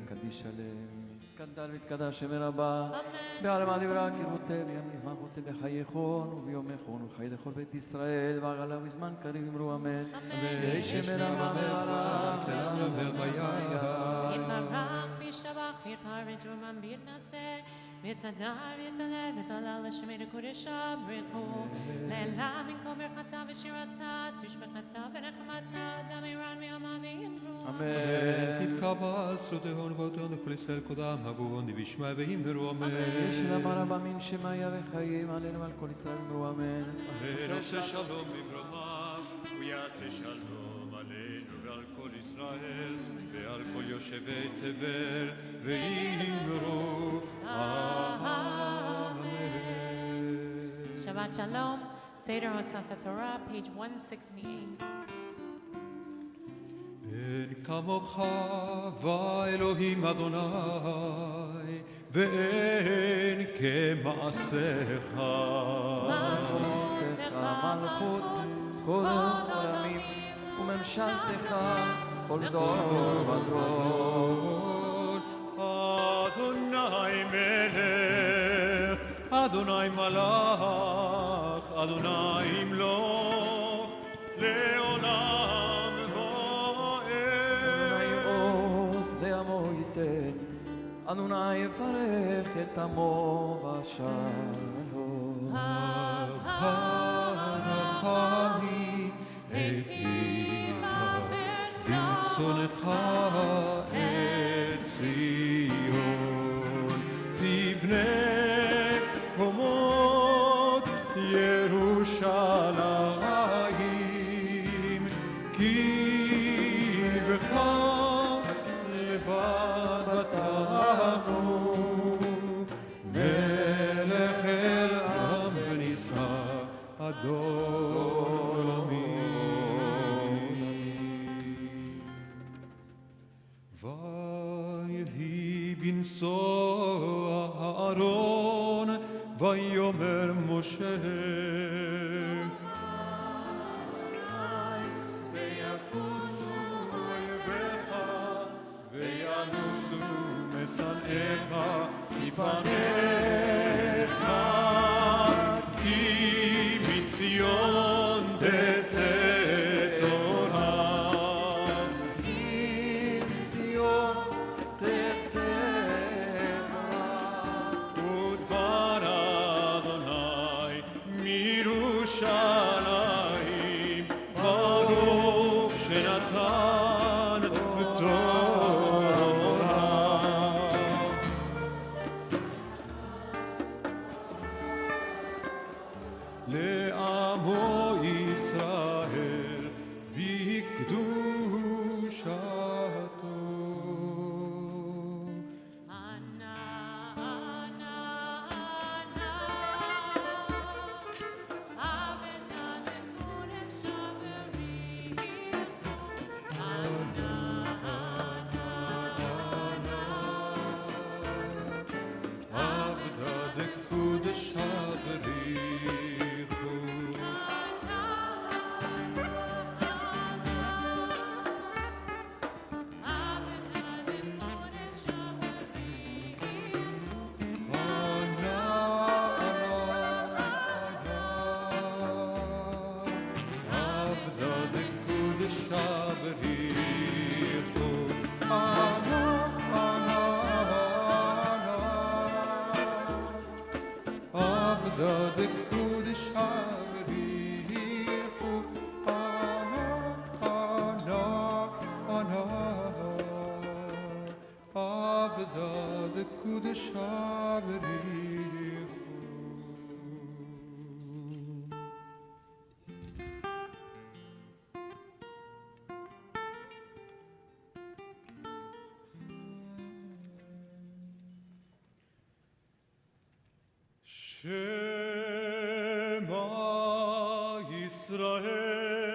קדיש עליהם, קדל ותקדש שם רבה, בעלמא דברה כרותי וימליך מלכותי בחייכון וביומכון ובחיי לכל בית ישראל, ועגלה בזמן קריב אמרו אמן. ויהי שם רמה מברך לעולם ולמלך. יתברך וישתבח ויתפאר ותרומן ויתנשא ויתהדר ויתעלה ותעלה לשמי לקודשה ברכו לעילה מכל ברכתה ושירתה תשבחתה ונחמתה דמירן ויאמה ויאמרו אמן. תתקבל צודהון ואותיון לכל ישראל קודם הגורון וישמע ואמרו אמן. יש למה רבה מן שמיה וחיים עלינו ועל כל ישראל אמרו אמן. עושה שלום במרומיו ויעשה שלום עלינו ועל כל ישראל ועל כל יושבי תבל ואמרו אמן. Shabbat Shalom, Seder Hotzat Torah, page 168. אין כמוך ואלוהים אדוני ואין כמעשיך. מלכותך מלכות כל העולמים וממשלתך כל דור ודור. אדוני מלך, אדוני מלך, אדוני ימלוך לעולם אדוני עוז לעמו ייתן, אדוני יברך את עמו בשלום. הרחמים היטיבה ברצונך את ציון, תבנה חומות ירושלים, כי בך לבד בטחנו, מלך אל עם ונישא אדוני. ויהי בנשוא אהרון ויאמר משה ויפוצו אויביך וינוסו משנאיך מפניך, כי מציון תצא תורה. כי מציון תצא ודבר אדוני מירושלים, ברוך שנתן תורה. Yachda de Kudesha Berichu. Shema Yisrael,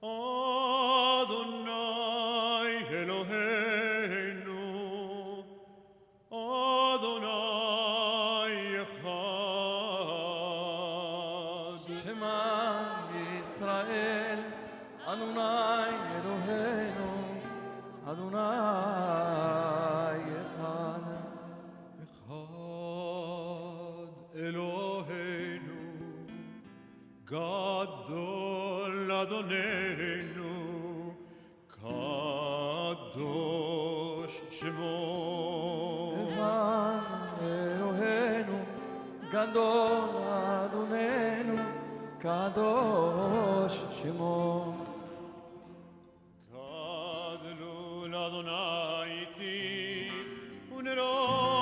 Adonai Eloheinu, Adonai Echad. Shema Yisrael, Adonai Eloheinu, Adonai Echad. Echad Eloheinu, Gadol Adonenu, Kadosh Shemo. Echad Eloheinu, Gadol Adonenu, Kadosh Shemo. Gadol Adonai iti uneromema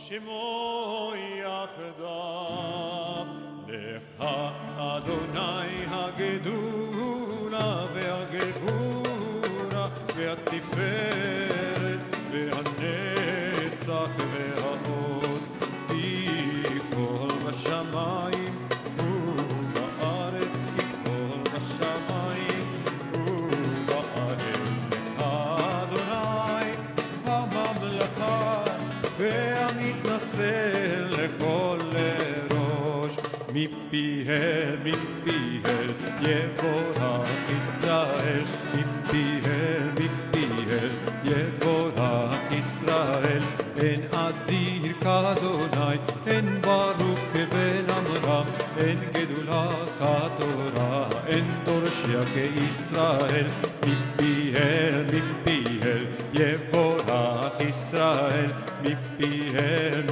Shemo Yachda. Lecha Adonai hagedula ve'hagevura ve'atiferet ve'hanetzach ve'hahod tikol bashamayim ובארץ תיפול בשמיים ובארץ לאדוני הממלכה והמתנשא לכל ראש מפיהם יבורך ישראל מפיהם יבורך ישראל אין אדיר כאדוני אין ברוך כבן עמרם אין גדולה כתורה אין דורשיה כישראל מפיהם יבורך ישראל מפיהם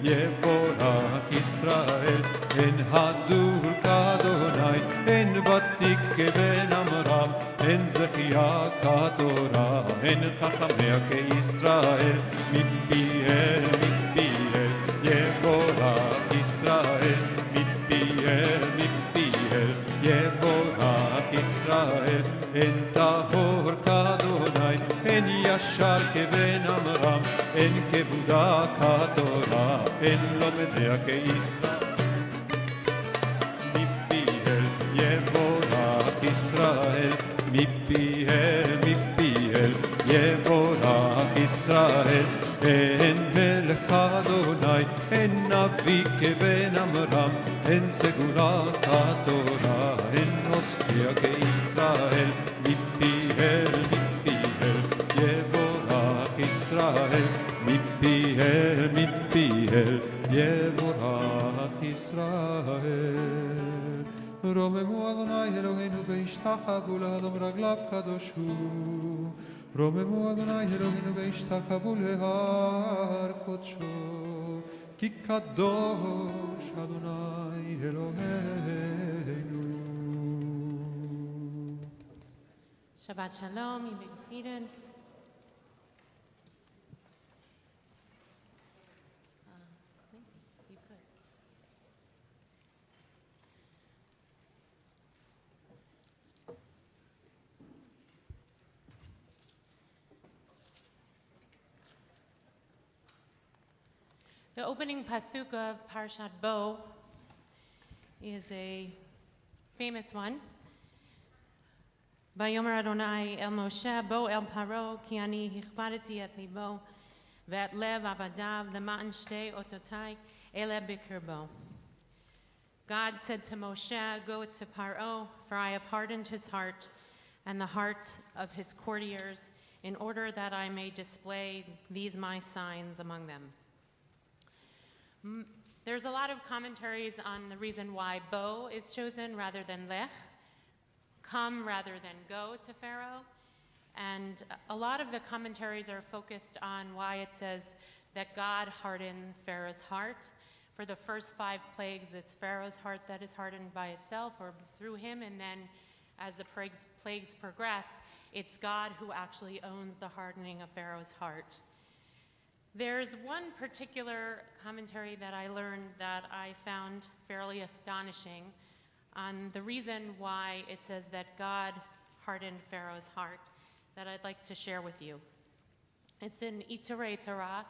יבורך ישראל אין הדור כאדוני אין ותיק כבן עמרם אין זכיה כתורה אין חכמיה כישראל מפיהם יבורך ישראל מפיהם יבורך ישראל אין טהור כאדוני אין ישר כבן עמרם אין כבודה כתורה אין לומדיה כישראל מפיהם יבורך ישראל מפיהם יבורך ישראל אין מלך כאדוני אין נביא כבן עמרם אין סגולה כתורה אין עוסקיה כישראל מפיהם יבורך ישראל מפיהם יבורך ישראל רוממו אדוני אלוהינו והשתחוו לאדום רגליו קדוש הוא רוממו אדוני אלוהינו והשתחוו להר קודשו כי קדוש אדוני אלוהינו. Shabbat Shalom, you may be seated. You could. The opening pasuk of Parshat Bo is a famous one. Vayomer Adonai el Moshe bo el Paro ki ani hichbadeti et libo ve'et lev avadav lema'an shtei ototai ele bikirbo. God said to Moshe, "Go to Paro, for I have hardened his heart and the hearts of his courtiers, in order that I may display these my signs among them." There's a lot of commentaries on the reason why Bo is chosen rather than Lech, come rather than go to Pharaoh. And a lot of the commentaries are focused on why it says that God hardened Pharaoh's heart. For the first 5 plagues, it's Pharaoh's heart that is hardened by itself or through him. And then as the plagues progress, it's God who actually owns the hardening of Pharaoh's heart. There's one particular commentary that I learned that I found fairly astonishing on the reason why it says that God hardened Pharaoh's heart that I'd like to share with you. It's in Itzurei Torah,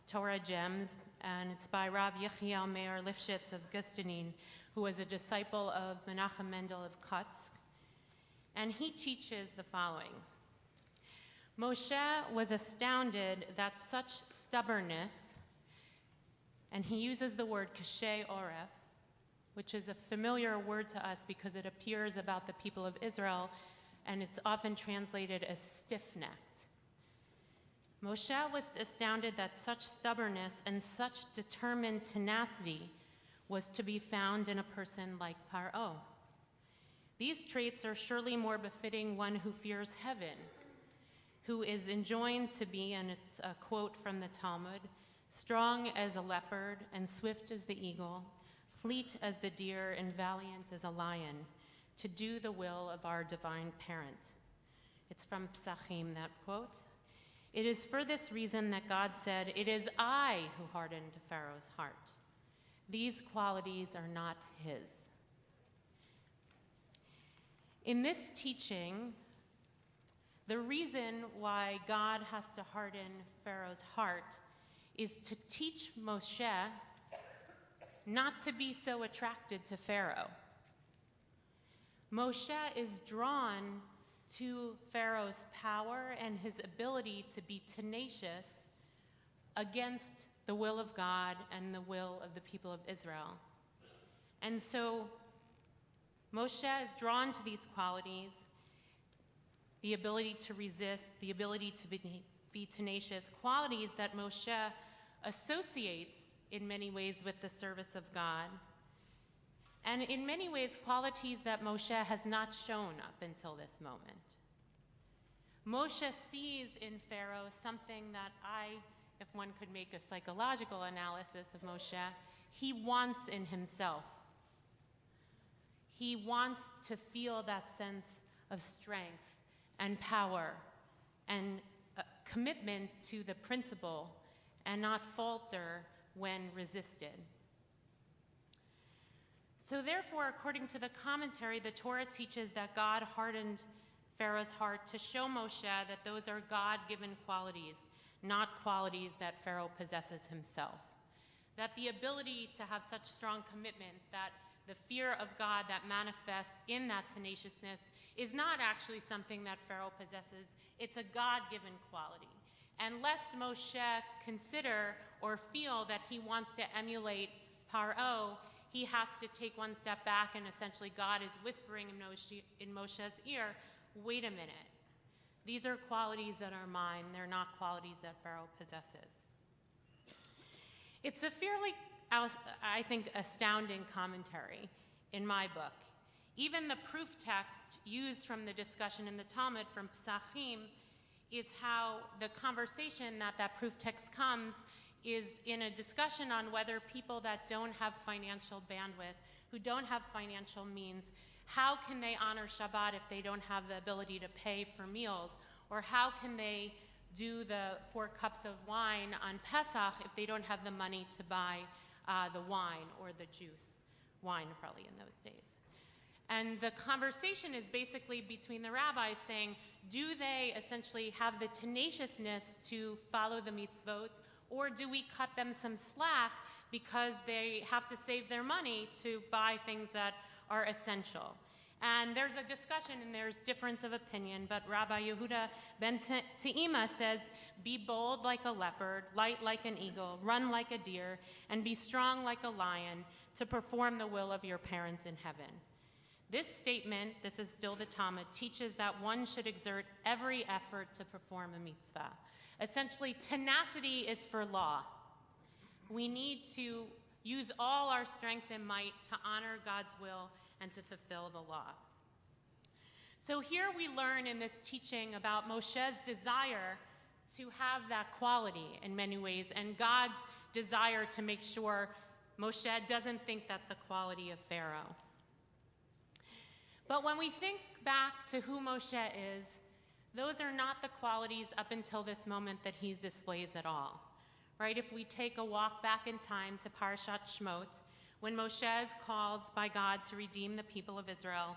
Torah Gems, and it's by Rav Yechiel Meir Lifshitz of Gustanin, who was a disciple of Menachem Mendel of Kotsk. And he teaches the following. Moshe was astounded that such stubbornness, and he uses the word kashay oref, which is a familiar word to us because it appears about the people of Israel, and it's often translated as stiff-necked. Moshe was astounded that such stubbornness and such determined tenacity was to be found in a person like Paro. These traits are surely more befitting one who fears heaven, who is enjoined to be, and it's a quote from the Talmud, strong as a leopard and swift as the eagle, fleet as the deer and valiant as a lion, to do the will of our divine parent. It's from Psachim, that quote. It is for this reason that God said, "It is I who hardened Pharaoh's heart." These qualities are not his. In this teaching, the reason why God has to harden Pharaoh's heart is to teach Moshe not to be so attracted to Pharaoh. Moshe is drawn to Pharaoh's power and his ability to be tenacious against the will of God and the will of the people of Israel. And so Moshe is drawn to these qualities, the ability to resist, the ability to be tenacious, qualities that Moshe associates in many ways with the service of God, and in many ways qualities that Moshe has not shown up until this moment. Moshe sees in Pharaoh something that if one could make a psychological analysis of Moshe, he wants in himself. He wants to feel that sense of strength and power and commitment to the principle and not falter when resisted. So therefore, according to the commentary, the Torah teaches that God hardened Pharaoh's heart to show Moshe that those are God-given qualities, not qualities that Pharaoh possesses himself. That the ability to have such strong commitment, that the fear of God that manifests in that tenaciousness is not actually something that Pharaoh possesses. It's a God-given quality. And lest Moshe consider or feel that he wants to emulate Paro, he has to take one step back, and essentially God is whispering in Moshe's ear, wait a minute. These are qualities that are mine. They're not qualities that Pharaoh possesses. It's a fairly, I think, astounding commentary in my book. Even the proof text used from the discussion in the Talmud from Psachim is how the conversation that proof text comes is in a discussion on whether people that don't have financial bandwidth, who don't have financial means, how can they honor Shabbat if they don't have the ability to pay for meals? Or how can they do the 4 cups of wine on Pesach if they don't have the money to buy the wine or the juice? Wine, probably, in those days. And the conversation is basically between the rabbis saying, do they essentially have the tenaciousness to follow the mitzvot, or do we cut them some slack because they have to save their money to buy things that are essential? And there's a discussion and there's difference of opinion, but Rabbi Yehuda ben Te'ima says, be bold like a leopard, light like an eagle, run like a deer, and be strong like a lion to perform the will of your parents in heaven. This statement, this is still the Talmud, teaches that one should exert every effort to perform a mitzvah. Essentially, tenacity is for law. We need to use all our strength and might to honor God's will and to fulfill the law. So here we learn in this teaching about Moshe's desire to have that quality in many ways, and God's desire to make sure Moshe doesn't think that's a quality of Pharaoh. But when we think back to who Moshe is, those are not the qualities up until this moment that he displays at all, right? If we take a walk back in time to Parashat Shmot, when Moshe is called by God to redeem the people of Israel,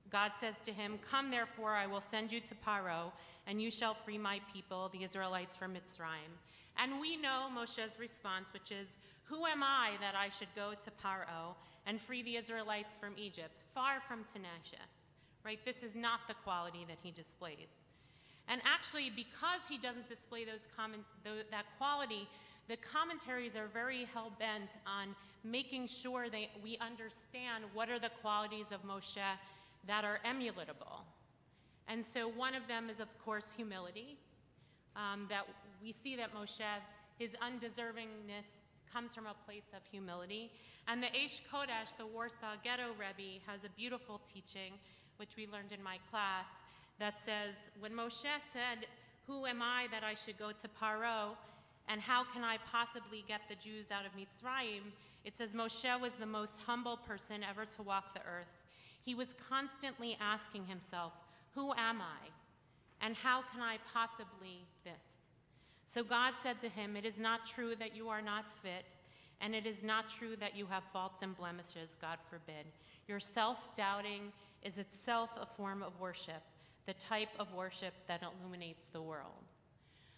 God says to him, "Come, therefore, I will send you to Paro, and you shall free my people, the Israelites, from Mitzrayim." And we know Moshe's response, which is, "Who am I that I should go to Paro and free the Israelites from Egypt?" Far from tenacious, right? This is not the quality that he displays. And actually, because he doesn't display that quality, the commentaries are very hell-bent on making sure we understand what are the qualities of Moshe that are emulatable. And so one of them is, of course, humility. That we see that Moshe, his undeservingness comes from a place of humility. And the Eish Kodesh, the Warsaw Ghetto Rebbe, has a beautiful teaching, which we learned in my class, that says, when Moshe said, "Who am I that I should go to Paro, and how can I possibly get the Jews out of Mitzrayim?" It says Moshe was the most humble person ever to walk the earth. He was constantly asking himself, "Who am I? And how can I possibly this?" So God said to him, "It is not true that you are not fit, and it is not true that you have faults and blemishes, God forbid. Your self-doubting is itself a form of worship, the type of worship that illuminates the world."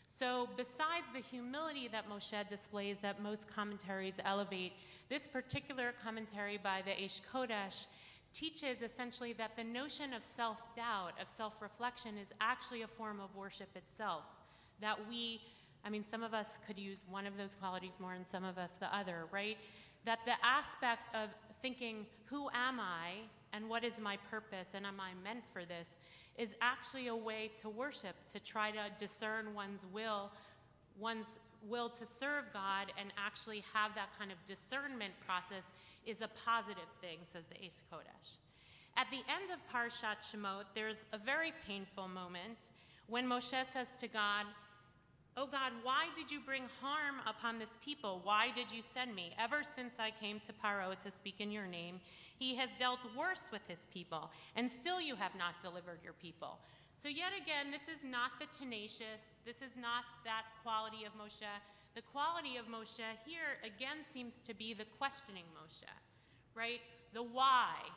So besides the humility that Moshe displays that most commentaries elevate, this particular commentary by the Eish Kodesh teaches essentially that the notion of self-doubt, of self-reflection, is actually a form of worship itself. That some of us could use one of those qualities more and some of us the other, right? That the aspect of thinking, who am I and what is my purpose and am I meant for this, is actually a way to worship, to try to discern one's will to serve God and actually have that kind of discernment process is a positive thing, says the Eish Kodesh. At the end of Parashat Shemot, there's a very painful moment when Moshe says to God, "Oh God, why did you bring harm upon this people? Why did you send me? Ever since I came to Paro to speak in your name, he has dealt worse with his people, and still you have not delivered your people." So yet again, this is not the tenacious, this is not that quality of Moshe. The quality of Moshe here again seems to be the questioning Moshe, right? The why.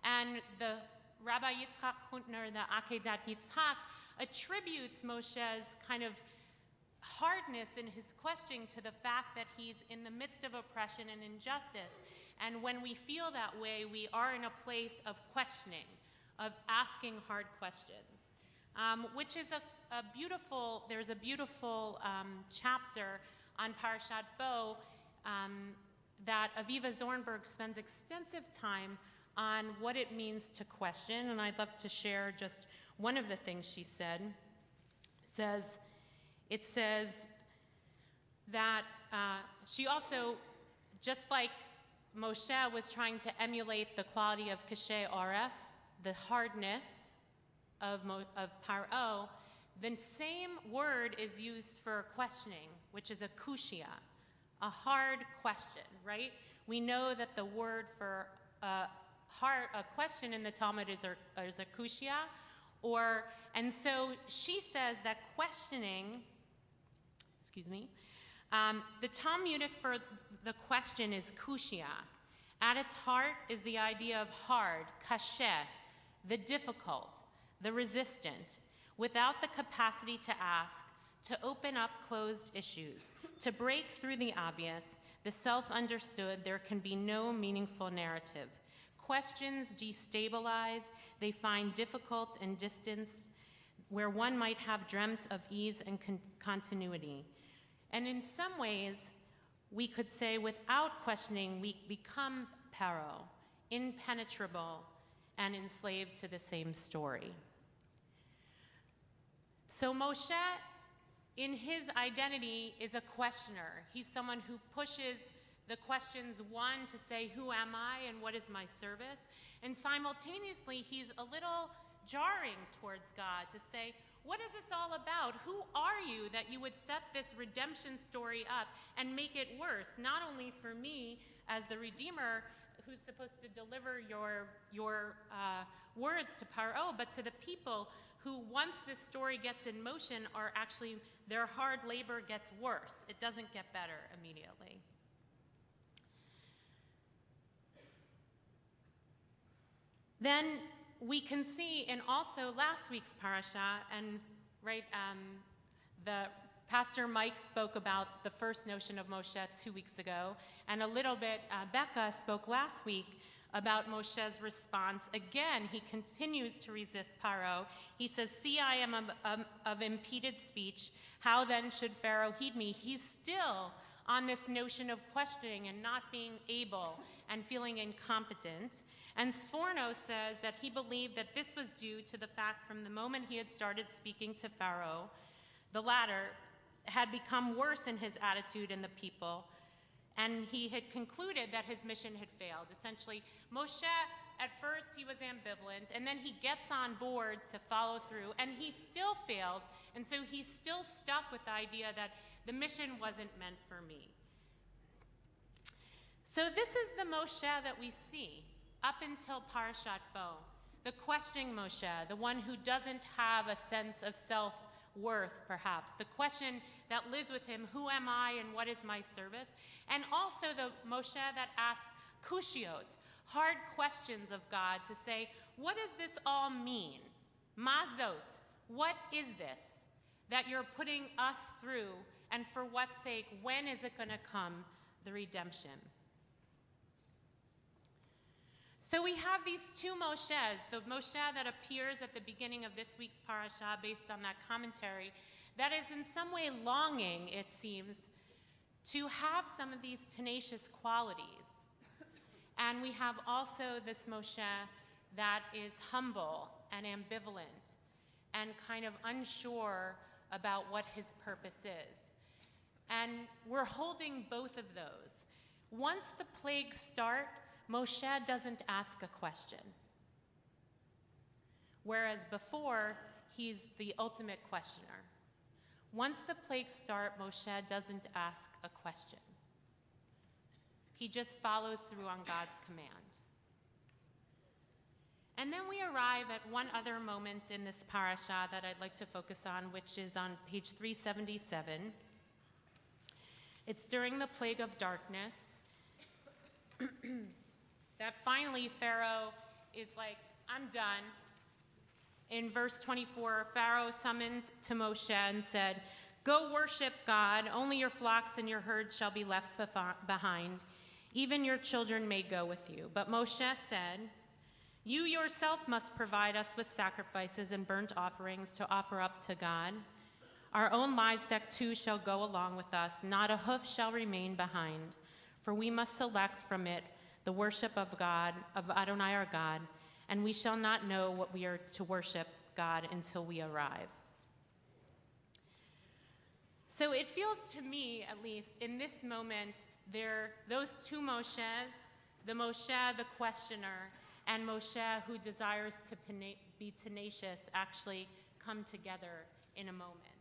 And the Rabbi Yitzchak Huntner, the Akedat Yitzchak, attributes Moshe's kind of hardness in his questioning to the fact that he's in the midst of oppression and injustice. And when we feel that way, we are in a place of questioning, of asking hard questions, which is there's a beautiful chapter on Parashat Bo that Aviva Zornberg spends extensive time on what it means to question. And I'd love to share just one of the things she said. It says that she also, just like Moshe was trying to emulate the quality of Kashe Oref, the hardness of Paro, the same word is used for questioning, which is a kushia, a hard question, right? We know that the word for a question in the Talmud is a kushia, and so she says that questioning, the Talmudic for the question is kushia. At its heart is the idea of hard, kashe, the difficult, the resistant, without the capacity to ask, to open up closed issues, to break through the obvious, the self-understood. There can be no meaningful narrative. Questions destabilize, they find difficult and distance where one might have dreamt of ease and continuity. And in some ways, we could say without questioning, we become paro, impenetrable, and enslaved to the same story. So Moshe, in his identity, is a questioner. He's someone who pushes the questions, one, to say, who am I and what is my service? And simultaneously, he's a little jarring towards God to say, what is this all about? Who are you that you would set this redemption story up and make it worse, not only for me as the Redeemer who's supposed to deliver your words to Paro, but to the people who, once this story gets in motion, are actually, their hard labor gets worse. It doesn't get better immediately. Then we can see in also last week's parasha, and the Pastor Mike spoke about the first notion of Moshe 2 weeks ago, and a little bit, Becca spoke last week about Moshe's response. Again, he continues to resist Paro. He says, "See, I am of impeded speech. How then should Pharaoh heed me?" He's still on this notion of questioning and not being able and feeling incompetent. And Sforno says that he believed that this was due to the fact from the moment he had started speaking to Pharaoh, the latter had become worse in his attitude in the people, and he had concluded that his mission had failed. Essentially, Moshe, at first he was ambivalent, and then he gets on board to follow through, and he still fails, and so he's still stuck with the idea that the mission wasn't meant for me. So this is the Moshe that we see up until Parashat Bo, the questioning Moshe, the one who doesn't have a sense of self-worth, perhaps, the question that lives with him, who am I and what is my service? And also the Moshe that asks kushiot, hard questions of God to say, what does this all mean? Mazot, what is this that you're putting us through, and for what sake? When is it going to come, the redemption? So we have these two Moshes, the Moshe that appears at the beginning of this week's parasha based on that commentary, that is in some way longing, it seems, to have some of these tenacious qualities. And we have also this Moshe that is humble and ambivalent and kind of unsure about what his purpose is. And we're holding both of those. Once the plagues start, Moshe doesn't ask a question. Whereas before, he's the ultimate questioner. Once the plagues start, Moshe doesn't ask a question. He just follows through on God's command. And then we arrive at one other moment in this parasha that I'd like to focus on, which is on page 377. It's during the plague of darkness that finally Pharaoh is like, I'm done. In verse 24, Pharaoh summoned to Moshe and said, "Go worship God. Only your flocks and your herds shall be left behind. Even your children may go with you." But Moshe said, "You yourself must provide us with sacrifices and burnt offerings to offer up to God. Our own livestock too shall go along with us. Not a hoof shall remain behind. For we must select from it the worship of God, of Adonai our God, and we shall not know what we are to worship God until we arrive." So it feels to me, at least, in this moment, those two Moshes, the Moshe, the questioner, and Moshe, who desires to be tenacious, actually come together in a moment.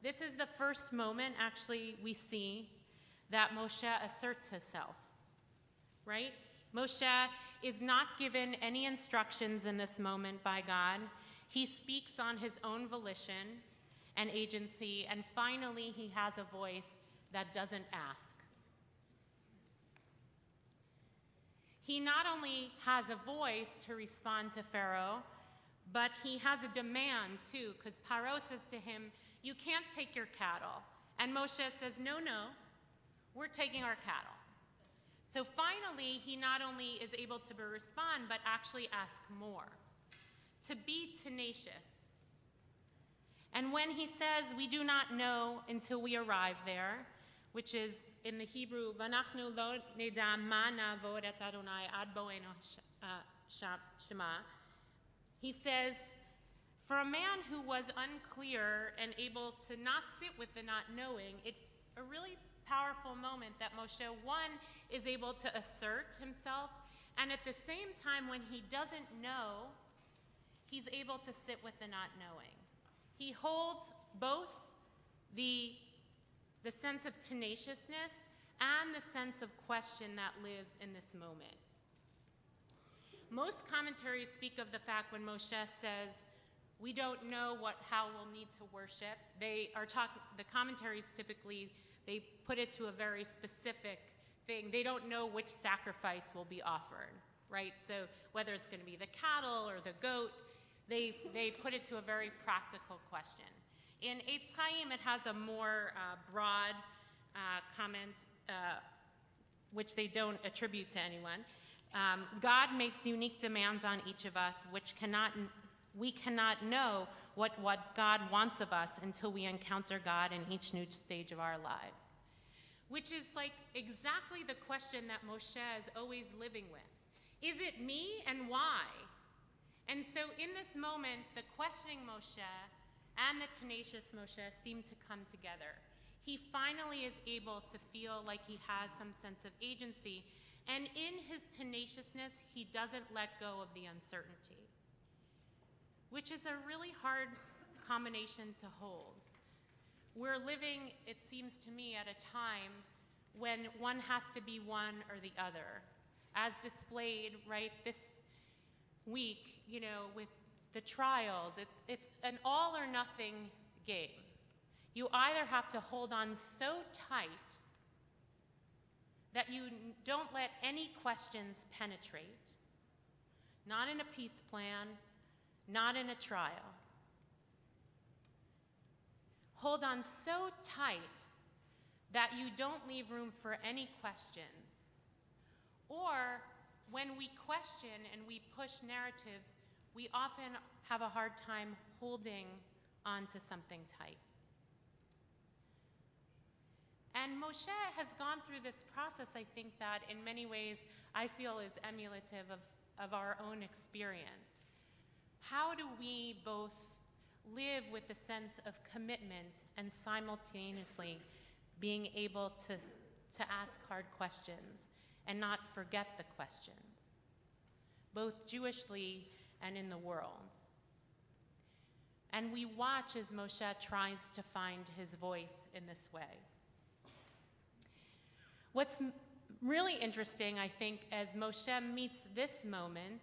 This is the first moment, actually, we see that Moshe asserts himself, right? Moshe is not given any instructions in this moment by God. He speaks on his own volition and agency, and finally he has a voice that doesn't ask. He not only has a voice to respond to Pharaoh, but he has a demand too, because Paro says to him, "You can't take your cattle." And Moshe says, no, we're taking our cattle. So finally, he not only is able to respond, but actually ask more, to be tenacious. And when he says, "We do not know until we arrive there," which is in the Hebrew, "V'anachnu lo neda ma na'avod et Adonai ad bo'enu shema," he says, for a man who was unclear and able to not sit with the not knowing, it's a really powerful moment that Moshe, one, is able to assert himself, and at the same time, when he doesn't know, he's able to sit with the not knowing. He holds both the sense of tenaciousness and the sense of question that lives in this moment. Most commentaries speak of the fact when Moshe says, we don't know how we'll need to worship. The commentaries typically, they put it to a very specific thing. They don't know which sacrifice will be offered, right? So whether it's going to be the cattle or the goat, they put it to a very practical question. In Eitz Chaim, it has a more broad comment, which they don't attribute to anyone. God makes unique demands on each of us, which we cannot know what God wants of us until we encounter God in each new stage of our lives. Which is like exactly the question that Moshe is always living with. Is it me, and why? And so in this moment, the questioning Moshe and the tenacious Moshe seem to come together. He finally is able to feel like he has some sense of agency, and in his tenaciousness, he doesn't let go of the uncertainty, which is a really hard combination to hold. We're living, it seems to me, at a time when one has to be one or the other, as displayed, right, this week, with the trials. It's an all or nothing game. You either have to hold on so tight that you don't let any questions penetrate, not in a peace plan, not in a trial. Hold on so tight that you don't leave room for any questions. Or when we question and we push narratives, we often have a hard time holding onto something tight. And Moshe has gone through this process, I think, that in many ways I feel is emulative of our own experience. How do we both live with the sense of commitment and simultaneously being able to ask hard questions and not forget the questions, both Jewishly and in the world? And we watch as Moshe tries to find his voice in this way. What's really interesting, I think, as Moshe meets this moment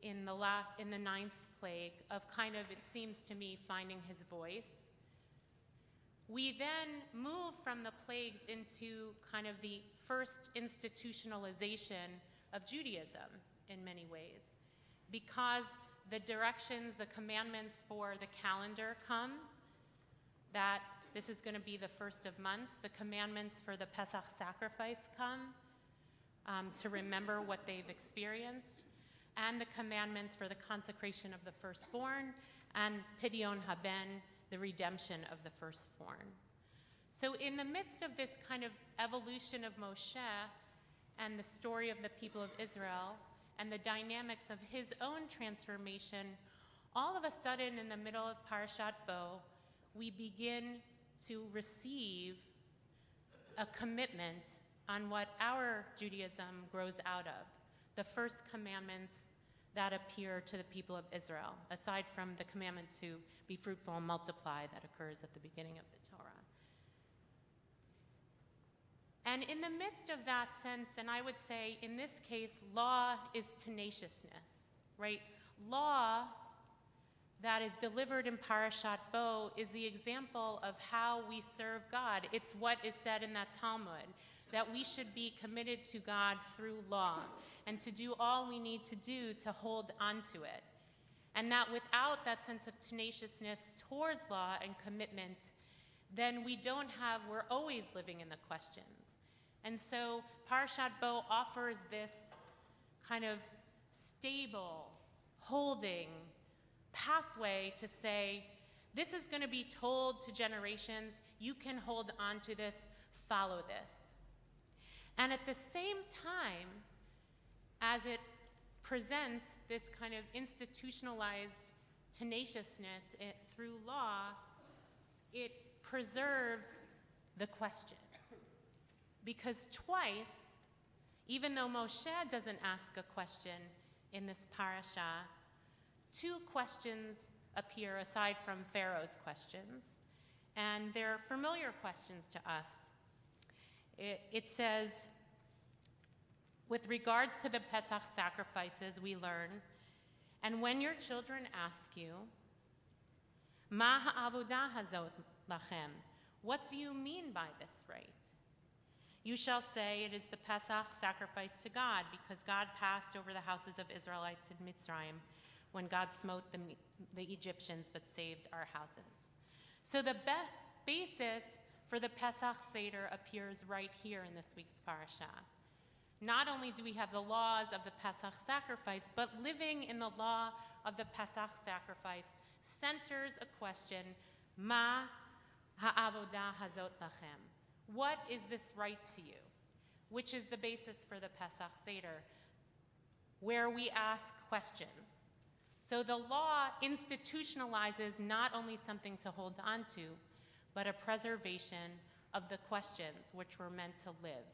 in the ninth plague of kind of, it seems to me, finding his voice, we then move from the plagues into kind of the first institutionalization of Judaism in many ways, because the directions, the commandments for the calendar come, that this is going to be the first of months. The commandments for the Pesach sacrifice come to remember what they've experienced, and the commandments for the consecration of the firstborn, and Pidyon Haben, the redemption of the firstborn. So in the midst of this kind of evolution of Moshe and the story of the people of Israel and the dynamics of his own transformation, all of a sudden in the middle of Parashat Bo, we begin to receive a commitment on what our Judaism grows out of, the first commandments that appear to the people of Israel, aside from the commandment to be fruitful and multiply that occurs at the beginning of the Torah. And in the midst of that sense, and I would say in this case, law is tenaciousness, right? Law that is delivered in Parashat Bo is the example of how we serve God. It's what is said in that Talmud, that we should be committed to God through law and to do all we need to do to hold onto it. And that without that sense of tenaciousness towards law and commitment, then we're always living in the questions. And so Parashat Bo offers this kind of stable, holding pathway to say, this is going to be told to generations, you can hold on to this, follow this. And at the same time, as it presents this kind of institutionalized tenaciousness through law, it preserves the question. Because twice, even though Moshe doesn't ask a question in this parasha, two questions appear aside from Pharaoh's questions, and they're familiar questions to us. It says, With regards to the Pesach sacrifices, we learn, and when your children ask you, Ma ha'avodah hazot lachem, what do you mean by this rite? You shall say it is the Pesach sacrifice to God, because God passed over the houses of Israelites in Mitzrayim when God smote the Egyptians but saved our houses. So the basis for the Pesach Seder appears right here in this week's parasha. Not only do we have the laws of the Pesach sacrifice, but living in the law of the Pesach sacrifice centers a question, Ma ha'avodah hazot lachem. What is this right to you? Which is the basis for the Pesach Seder, where we ask questions. So the law institutionalizes not only something to hold on to, but a preservation of the questions which were meant to live.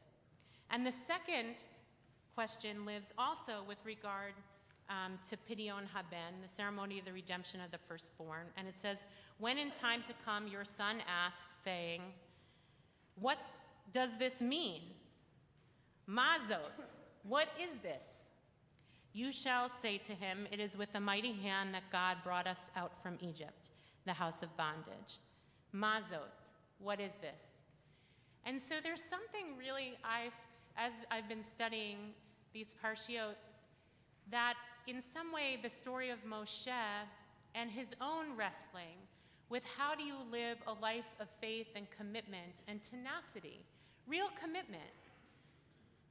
And the second question lives also with regard to Pidyon Haben, the ceremony of the redemption of the firstborn. And it says, when in time to come your son asks, saying, what does this mean? Mazot, what is this? You shall say to him, it is with a mighty hand that God brought us out from Egypt, the house of bondage. Mazot, what is this? And so there's something really, as I've been studying these parshiot, that in some way the story of Moshe and his own wrestling with how do you live a life of faith and commitment and tenacity, real commitment,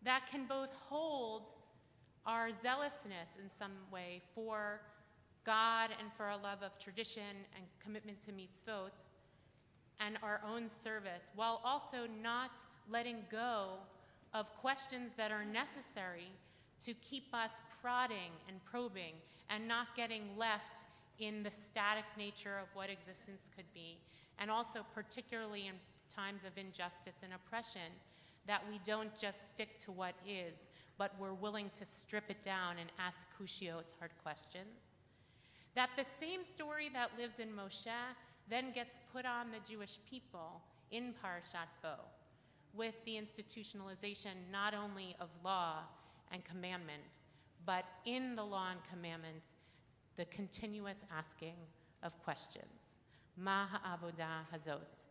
that can both hold our zealousness in some way for God and for our love of tradition and commitment to mitzvot and our own service, while also not letting go of questions that are necessary to keep us prodding and probing and not getting left in the static nature of what existence could be, and also particularly in times of injustice and oppression, that we don't just stick to what is, but we're willing to strip it down and ask kushiot, hard questions. That the same story that lives in Moshe then gets put on the Jewish people in Parashat Bo, with the institutionalization not only of law and commandment, but in the law and commandment, the continuous asking of questions. Ma ha'avodah hazot,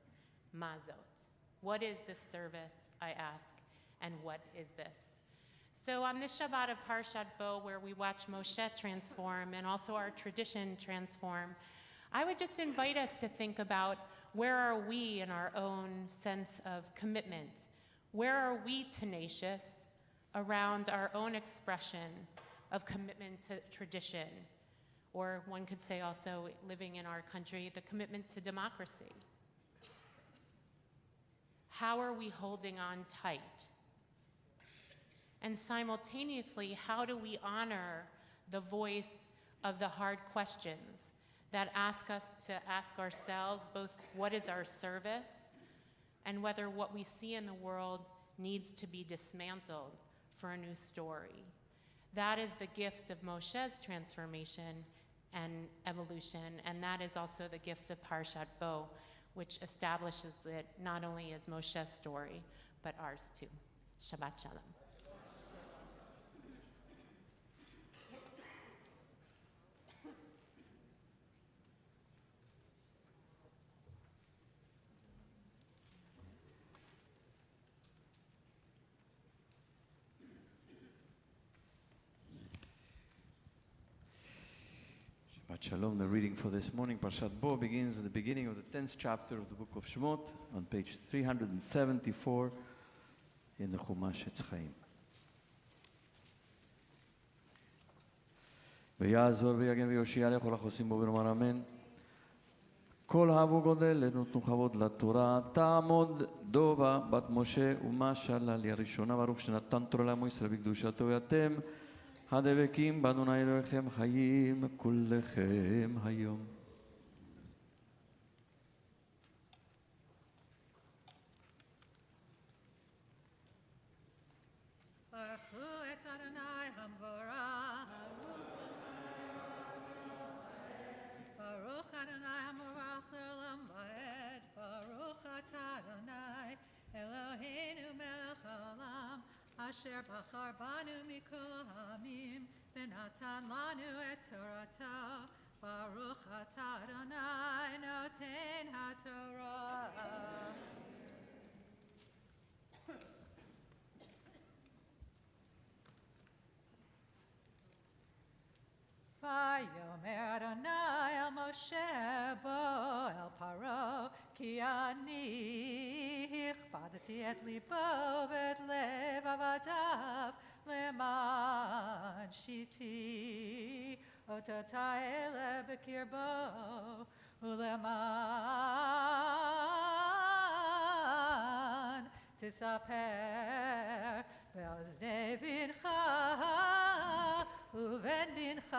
mazot. What is this service, I ask, and what is this? So on this Shabbat of Parshat Bo, where we watch Moshe transform and also our tradition transform, I would just invite us to think about, where are we in our own sense of commitment? Where are we tenacious around our own expression of commitment to tradition? Or one could say also, living in our country, the commitment to democracy. How are we holding on tight? And simultaneously, how do we honor the voice of the hard questions that ask us to ask ourselves both what is our service and whether what we see in the world needs to be dismantled for a new story? That is the gift of Moshe's transformation and evolution, and that is also the gift of Parshat Bo, which establishes it not only as Moshe's story, but ours too. Shabbat Shalom. Shabbat Shalom. The reading for this morning, Parshat Bo, begins at the beginning of the 10th chapter of the book of Shemot, on page 374 in the Chumash Etz Chaim. ויעזור ויגן ויושיע לכל החוסים בו ונאמר אמן. כל הבו גודל ונתנו כבוד לתורה, תעמוד דובה בת משה ומשל עליה ראשונה, ברוך שנתן תורה לעמו ישראל בקדושתו, ואתם הדבקים באדוני אלוהיכם חיים כולכם היום. ברכו את אדוני המבורך. ברוך אדוני המבורך לעולם ועד. ברוך אתה אדוני אלוהינו מלך העולם אשר בחר בנו מכל העמים, ונתן לנו את תורתו. ברוך אתה אדוני נותן התורה. ויאמר אדוני אל משה בוא אל פרעה, כי אני הכבדתי את ליבו ואת לב עבדיו למען שיתי אותות האלה בקרבו, ולמען תספר באוזני בנך ובן בנך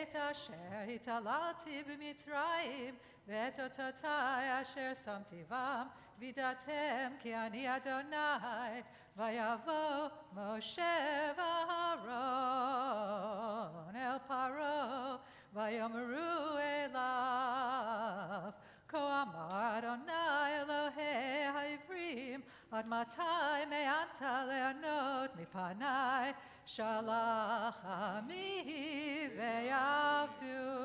את אשר התעללתי במצרים ואת אותותי אשר שמתי בם, וידעתם כי אני אדוני. ויבוא משה ואהרון אל פרעה ויאמרו אליו, כה אמר אדוני אלוהי העברים, עד מתי מאנת לענות מפני? שלח עמי ויעבדוני.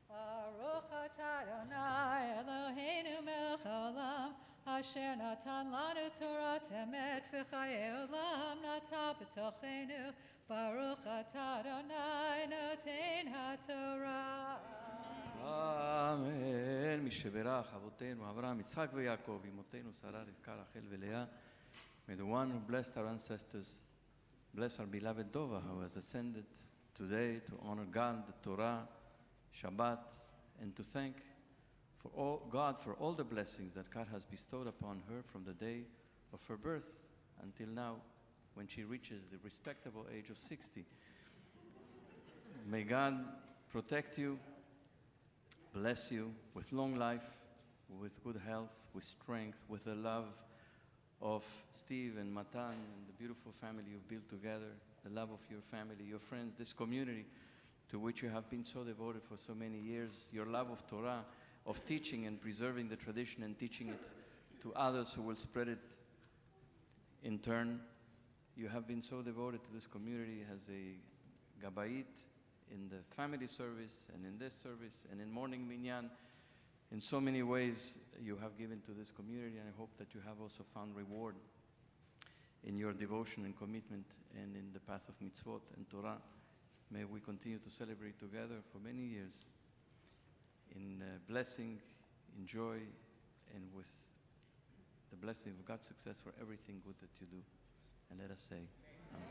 ברוך אתה אדוני אלוהינו מלך העולם, אשר נתן לנו תורת אמת וחיי עולם נטע בתוכנו. ברוך אתה אדוני נותן התורה. אמן. מי שברך אבותינו אברהם, יצחק ויעקב, אמותינו שרה, רבקה, רחל ולאה. May the one who blessed our ancestors bless our beloved Dova, who has ascended today to honor God, the Torah, Shabbat, and to thank God for all the blessings that God has bestowed upon her from the day of her birth until now, when she reaches the respectable age of 60. May God protect you, bless you with long life, with good health, with strength, with the love of Steve and Matan and the beautiful family you've built together, the love of your family, your friends, this community to which you have been so devoted for so many years, your love of Torah, of teaching and preserving the tradition and teaching it to others who will spread it in turn. You have been so devoted to this community as a Gabait in the family service and in this service and in morning minyan. In so many ways you have given to this community, and I hope that you have also found reward in your devotion and commitment and in the path of mitzvot and Torah. May we continue to celebrate together for many years in blessing, in joy, and with the blessing of God's success for everything good that you do. And let us say, Amen.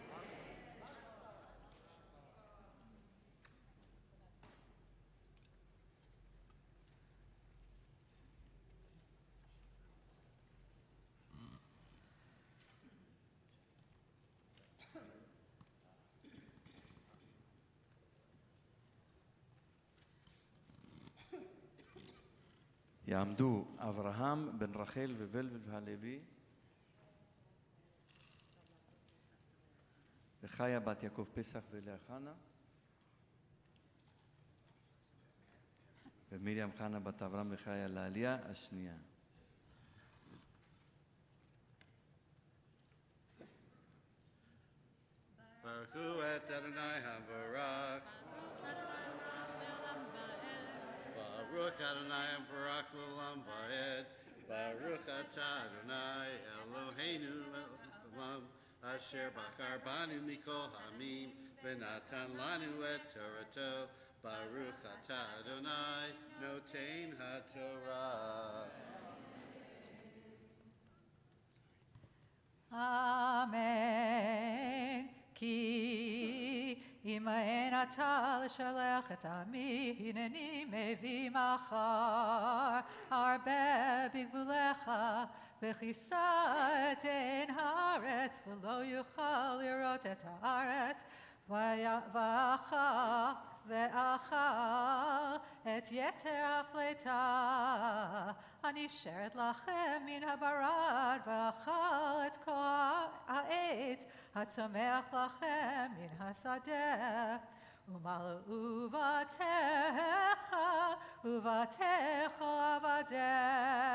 יעמדו אברהם בן רחל ובלבל והלוי וחיה בת יעקב פסח ולאה חנה ומרים חנה בת אברהם וחיה לעלייה השנייה. ברכו את אדוני המבורך. Baruch Adonai Amvarach L'Olam Va'ed. Baruch Atah Adonai Eloheinu L'Olam Asher Bachar Banu Mikol Hamim V'Natan Lanu Et Torato. Baruch Atah Adonai Notein HaTorah. Amen. כי עמהן אתה לשלח את עמי, הנני מביא מחר הרבה בגבולך, וכיסה את עין הארץ, ולא יוכל לראות את הארץ, ואכל את יתר הפליטה הנשארת לכם מן הברד, ואכל את כל העץ הצומח לכם מן השדה, uvatecha, uvatecha avadecha,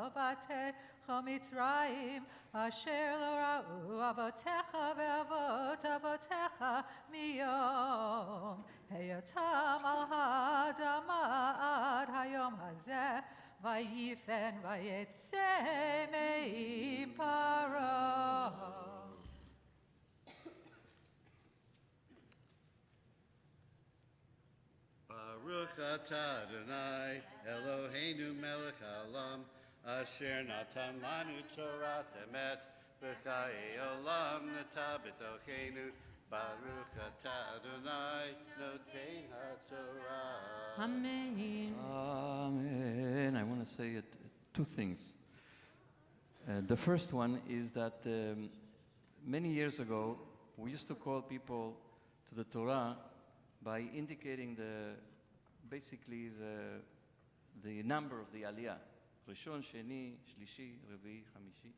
uvatecha mitzrayim, asher lo ra'u avotecha ve'avot avotecha miyom heyotam al ha'adama ad hayom hazeh vayifen vayetze me'im paro. Baruch atah Adonai Eloheinu melech haolam asher natan lanu Torah emet b'chayei olam nata b'tocheinu Baruch atah Adonai notein haTorah. Amen. Amen. I want to say two things. The first one is that many years ago, we used to call people to the Torah by indicating basically the number of the Aliyah. Rishon, Sheni, Shlishi, Rabbi, Hamishi.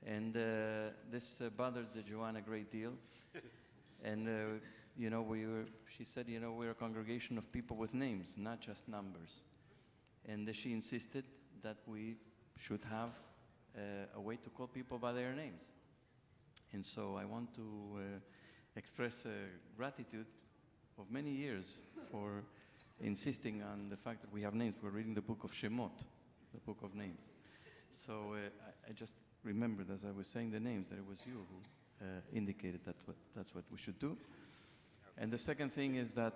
And this bothered the Joanna a great deal. And, she said, we're a congregation of people with names, not just numbers. And she insisted that we should have a way to call people by their names. And so I want to express gratitude of many years for insisting on the fact that we have names. We're reading the book of Shemot, the book of names. So I just remembered as I was saying the names that it was you who indicated that's what we should do. And the second thing is that,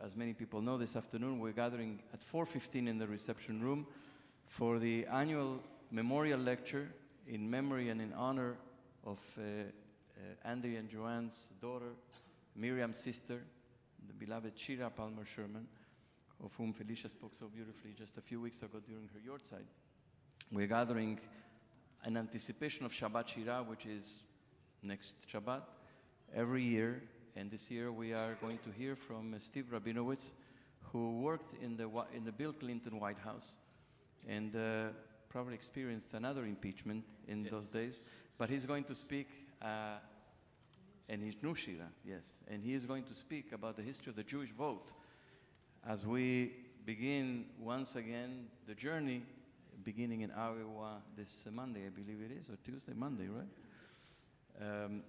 as many people know, this afternoon we're gathering at 4:15 in the reception room for the annual memorial lecture in memory and in honor of Andy and Joanne's daughter, Miriam's sister, the beloved Shira Palmer Sherman, of whom Felicia spoke so beautifully just a few weeks ago during her yortzeit. We're gathering in anticipation of Shabbat Shira, which is next Shabbat, every year. And this year we are going to hear from Steve Rabinowitz, who worked in the Bill Clinton White House and probably experienced another impeachment in those days. But he's going to speak, and he's Nushira, yes, and he is going to speak about the history of the Jewish vote as we begin once again the journey beginning in Iowa this Monday, I believe it is, or Tuesday, Monday, right?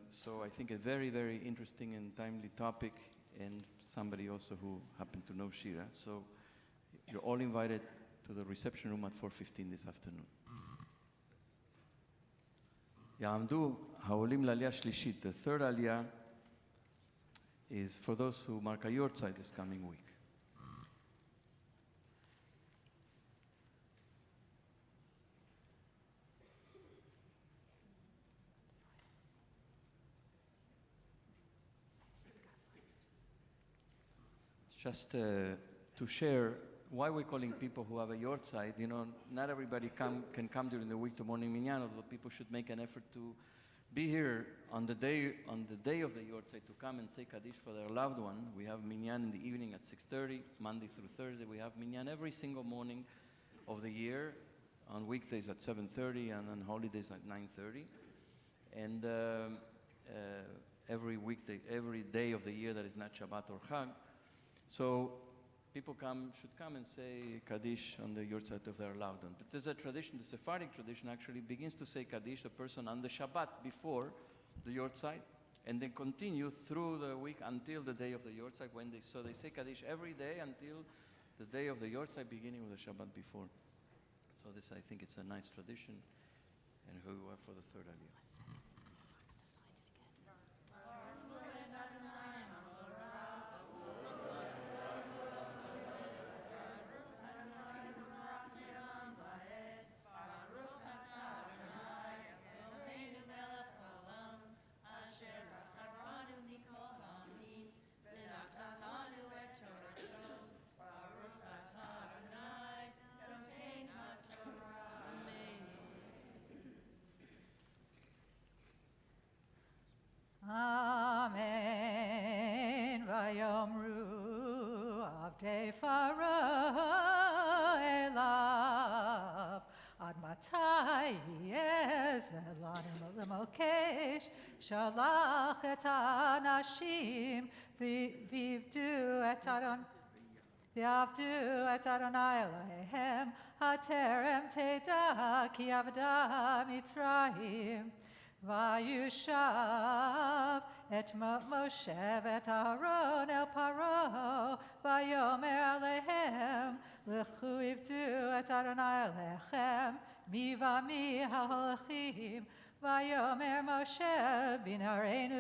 So I think a very, very interesting and timely topic, and somebody also who happened to know Shira. So you're all invited to the reception room at 4:15 this afternoon. יעמדו העולים לעלייה שלישית. The third aliyah is for those who mark a yortzeit this coming week. Just to share why we're calling people who have a yortzeit. Not everybody can come during the week to morning minyan, although people should make an effort to be here on the day of the yortzeit to come and say Kaddish for their loved one. We have minyan in the evening at 6:30, Monday through Thursday. We have minyan every single morning of the year, on weekdays at 7:30 and on holidays at 9:30. And every weekday, every day of the year that is not Shabbat or Chag. So people should come and say Kaddish on the yortzeit of their loved one. But there's a tradition, the Sephardic tradition actually begins to say Kaddish, the person on the Shabbat before the yortzeit, and then continue through the week until the day of the yortzeit. So they say Kaddish every day until the day of the yortzeit, beginning with the Shabbat before. So this, I think, it's a nice tradition, and who are for the third aliyah. שלח את האנשים ויעבדו את אדוני אלוהיהם, הטרם תדע כי עבדה מצרים. ויושב את משה ואת אהרון אל פרעה, ויאמר עליהם, לכו עבדו את אדוני אלוהיכם, מי ומי ההולכים. ויאמר משה, בנערינו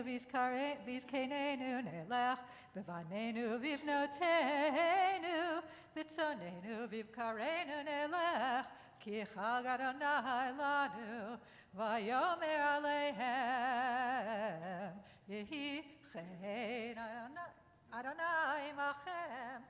וזקנינו נלך, בבנינו ובבנותינו, בצאננו ובבקרינו נלך, כי חג אדוני לנו. ויאמר עליהם, יהי כן אדוני עמכם,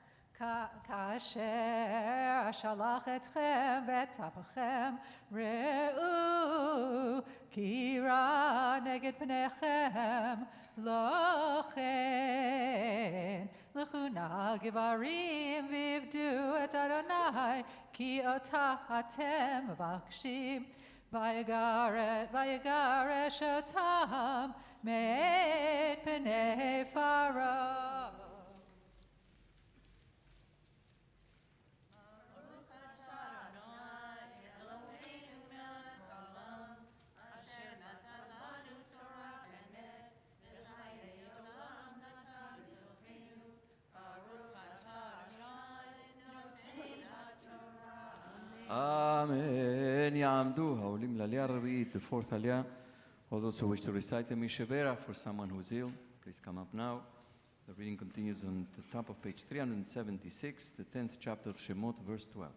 כאשר אשלח אתכם ואת אפכם, ראו כי רע נגד פניכם, לא כן. לכו נא גברים ועבדו את אדוני, כי אותה אתם מבקשים. ויגרש אותם מאת פני פרעה. Amen. יעמדו העולים לעלייה הרביעית, the fourth עלייה. All those who wish to recite the Mishavera for someone who's ill, please come up now. The reading continues on the top of page 376, the 10th chapter of Shemot, verse 12.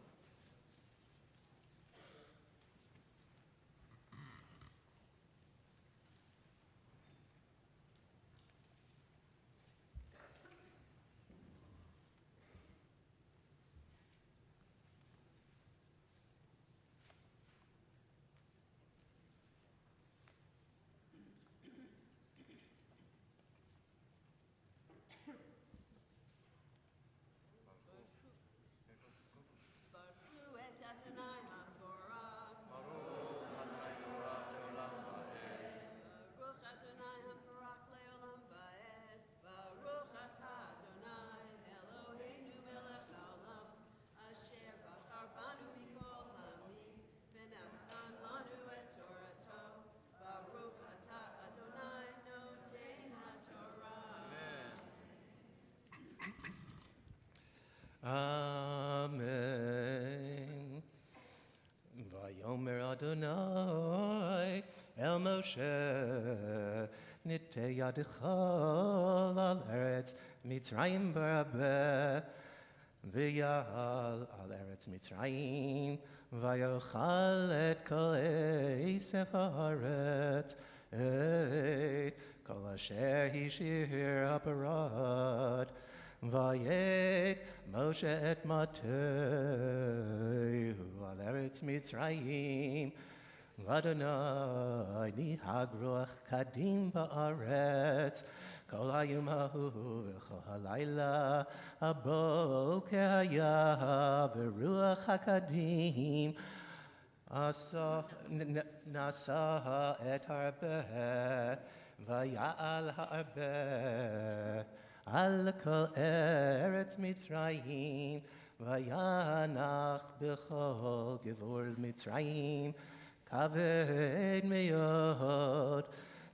Amen. Vayomer Adonai el Moshe, Nite yadechal al eretz Mitzrayim barabeh, V'yahal al eretz Mitzrayim, Vayochal et kol eisef haaretz, et kol asher hishir aparad, Vayet Moshe et Matehu al eretz Mitzrayim, V'Adonai nihag ruach kadim ba'aretz, kol hayom hahu v'chol halayla, haboker haya v'ruach hakadim, nasa et harbeh, v'ya'al harbeh, al kol eretz Mitzrayim, vayanach b'chol gevur Mitzrayim, kaved meyod,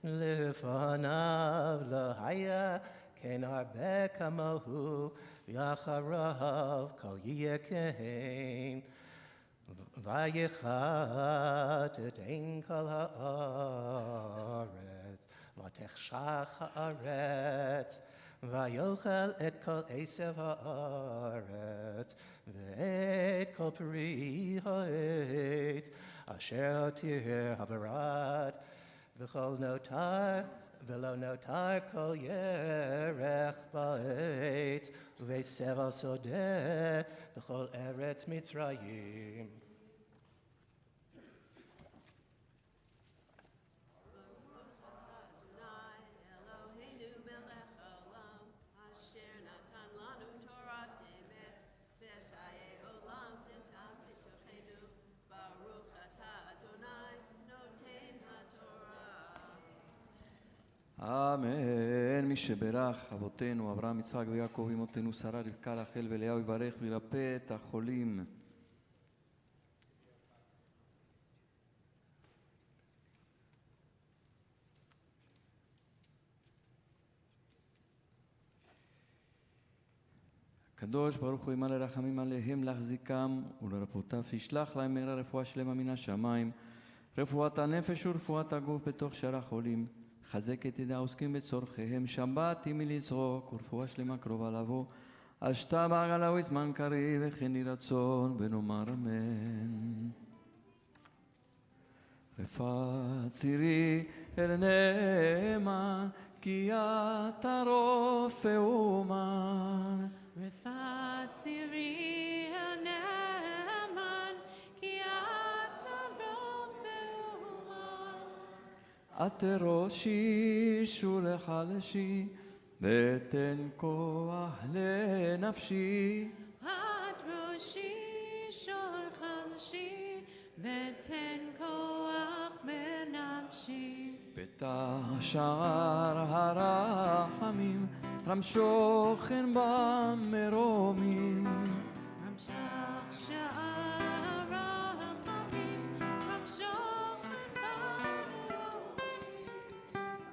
lefanav lahaya, ken harbe kamohu, v'yacharav kol yiyeh vayichat et ein kol haaretz, v'techshach haaretz, Vayochel et kol esev haaretz, ve'et kol peri ha'etz, asher hotir havarad, v'chol notar, v'lo notar kol yerech ba'etz, u've'sev al sodeh, v'chol eretz Mitzrayim. אמן. מי שברך אבותינו אברהם יצחק ויעקב אמותינו שרה רבקה רחל ולאה יברך וירפא את החולים. הקדוש ברוך הוא ימלא רחמים עליהם להחזיקם ולרפאותם, ישלח להם מהרה רפואה שלמה מן השמיים, רפואת הנפש ורפואת הגוף בתוך שאר החולים. חזק את ידי העוסקים בצורכיהם, שבת ימי לזרוק ורפואה שלמה קרובה לבוא. אשתה בעגלה וזמן קריב וכן יהי רצון ונאמר אמן. רפאת צירי אל נאמן כי אתה רופא אומן. רפאת צירי הנאמן, כי אתה רופא אומן. את ראשי ולחלשי, ותן כוח לנפשי. את ראשי חלשי, ותן כוח בנפשי. פתח שער הרחמים, רמשוכן במרומים. רמשך שער הרחמים, רמשוכן במרומים.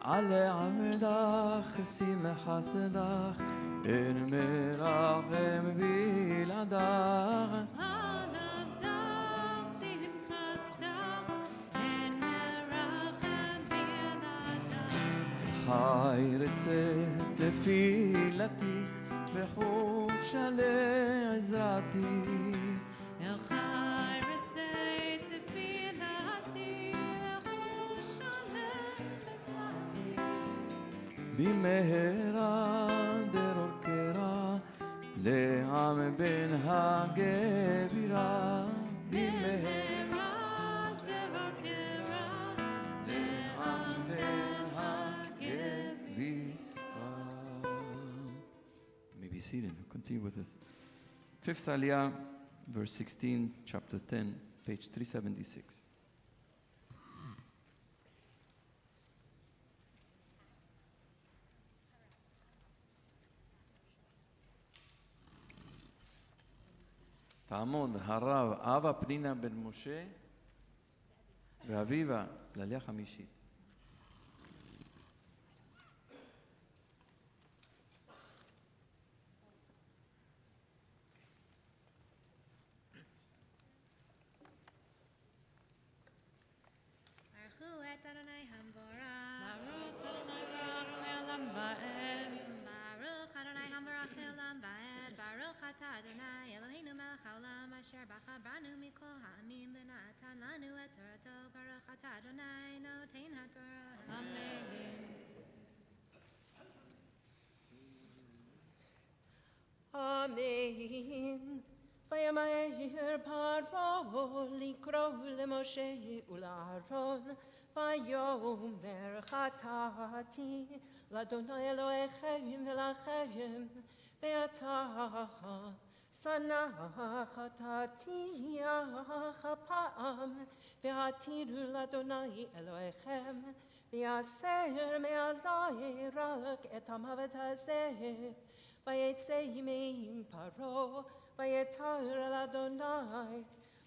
עלי עבדך שים חסדך, אין מרחם בלעדך. על עבדך שים חסדך, אין מרחם בלעדך. חי רצית תפילתי, וחושה לעזרתי. אל חי רצי תפילתי, וחושה לעזרתי. במהרה דרור קרע, לעם בן הגבירה. במהרה דבר קרע, לעם בן הגבירה. May be seated. We'll continue with this. Fifth Aliyah, verse 16, chapter 10, page 376. תעמוד הרב אבא פנינה בן משה ואביבה לעלייה חמישית. ברכו את אדוני המבורך. ברוך אדוני לעולם ועד. ברוך אדוני המבורך לעולם ועד. ברוך אתה אדוני אלוהינו מלך העולם אשר בך בנו מכל העמים ונתן לנו את תורתו. ברוך אתה אדוני נותן התורה. אמן. ויאמר פרעה לקרוא למשה ולאהרון, ויאמר חטאתי לאדוני אלוהיכם ולכם, ועתה שנא חטאתי אך הפעם, והתירו לאדוני אלוהיכם, ויסר מעלי רק את המוות הזה. ויצא מפרעה ויתר אל אדוני,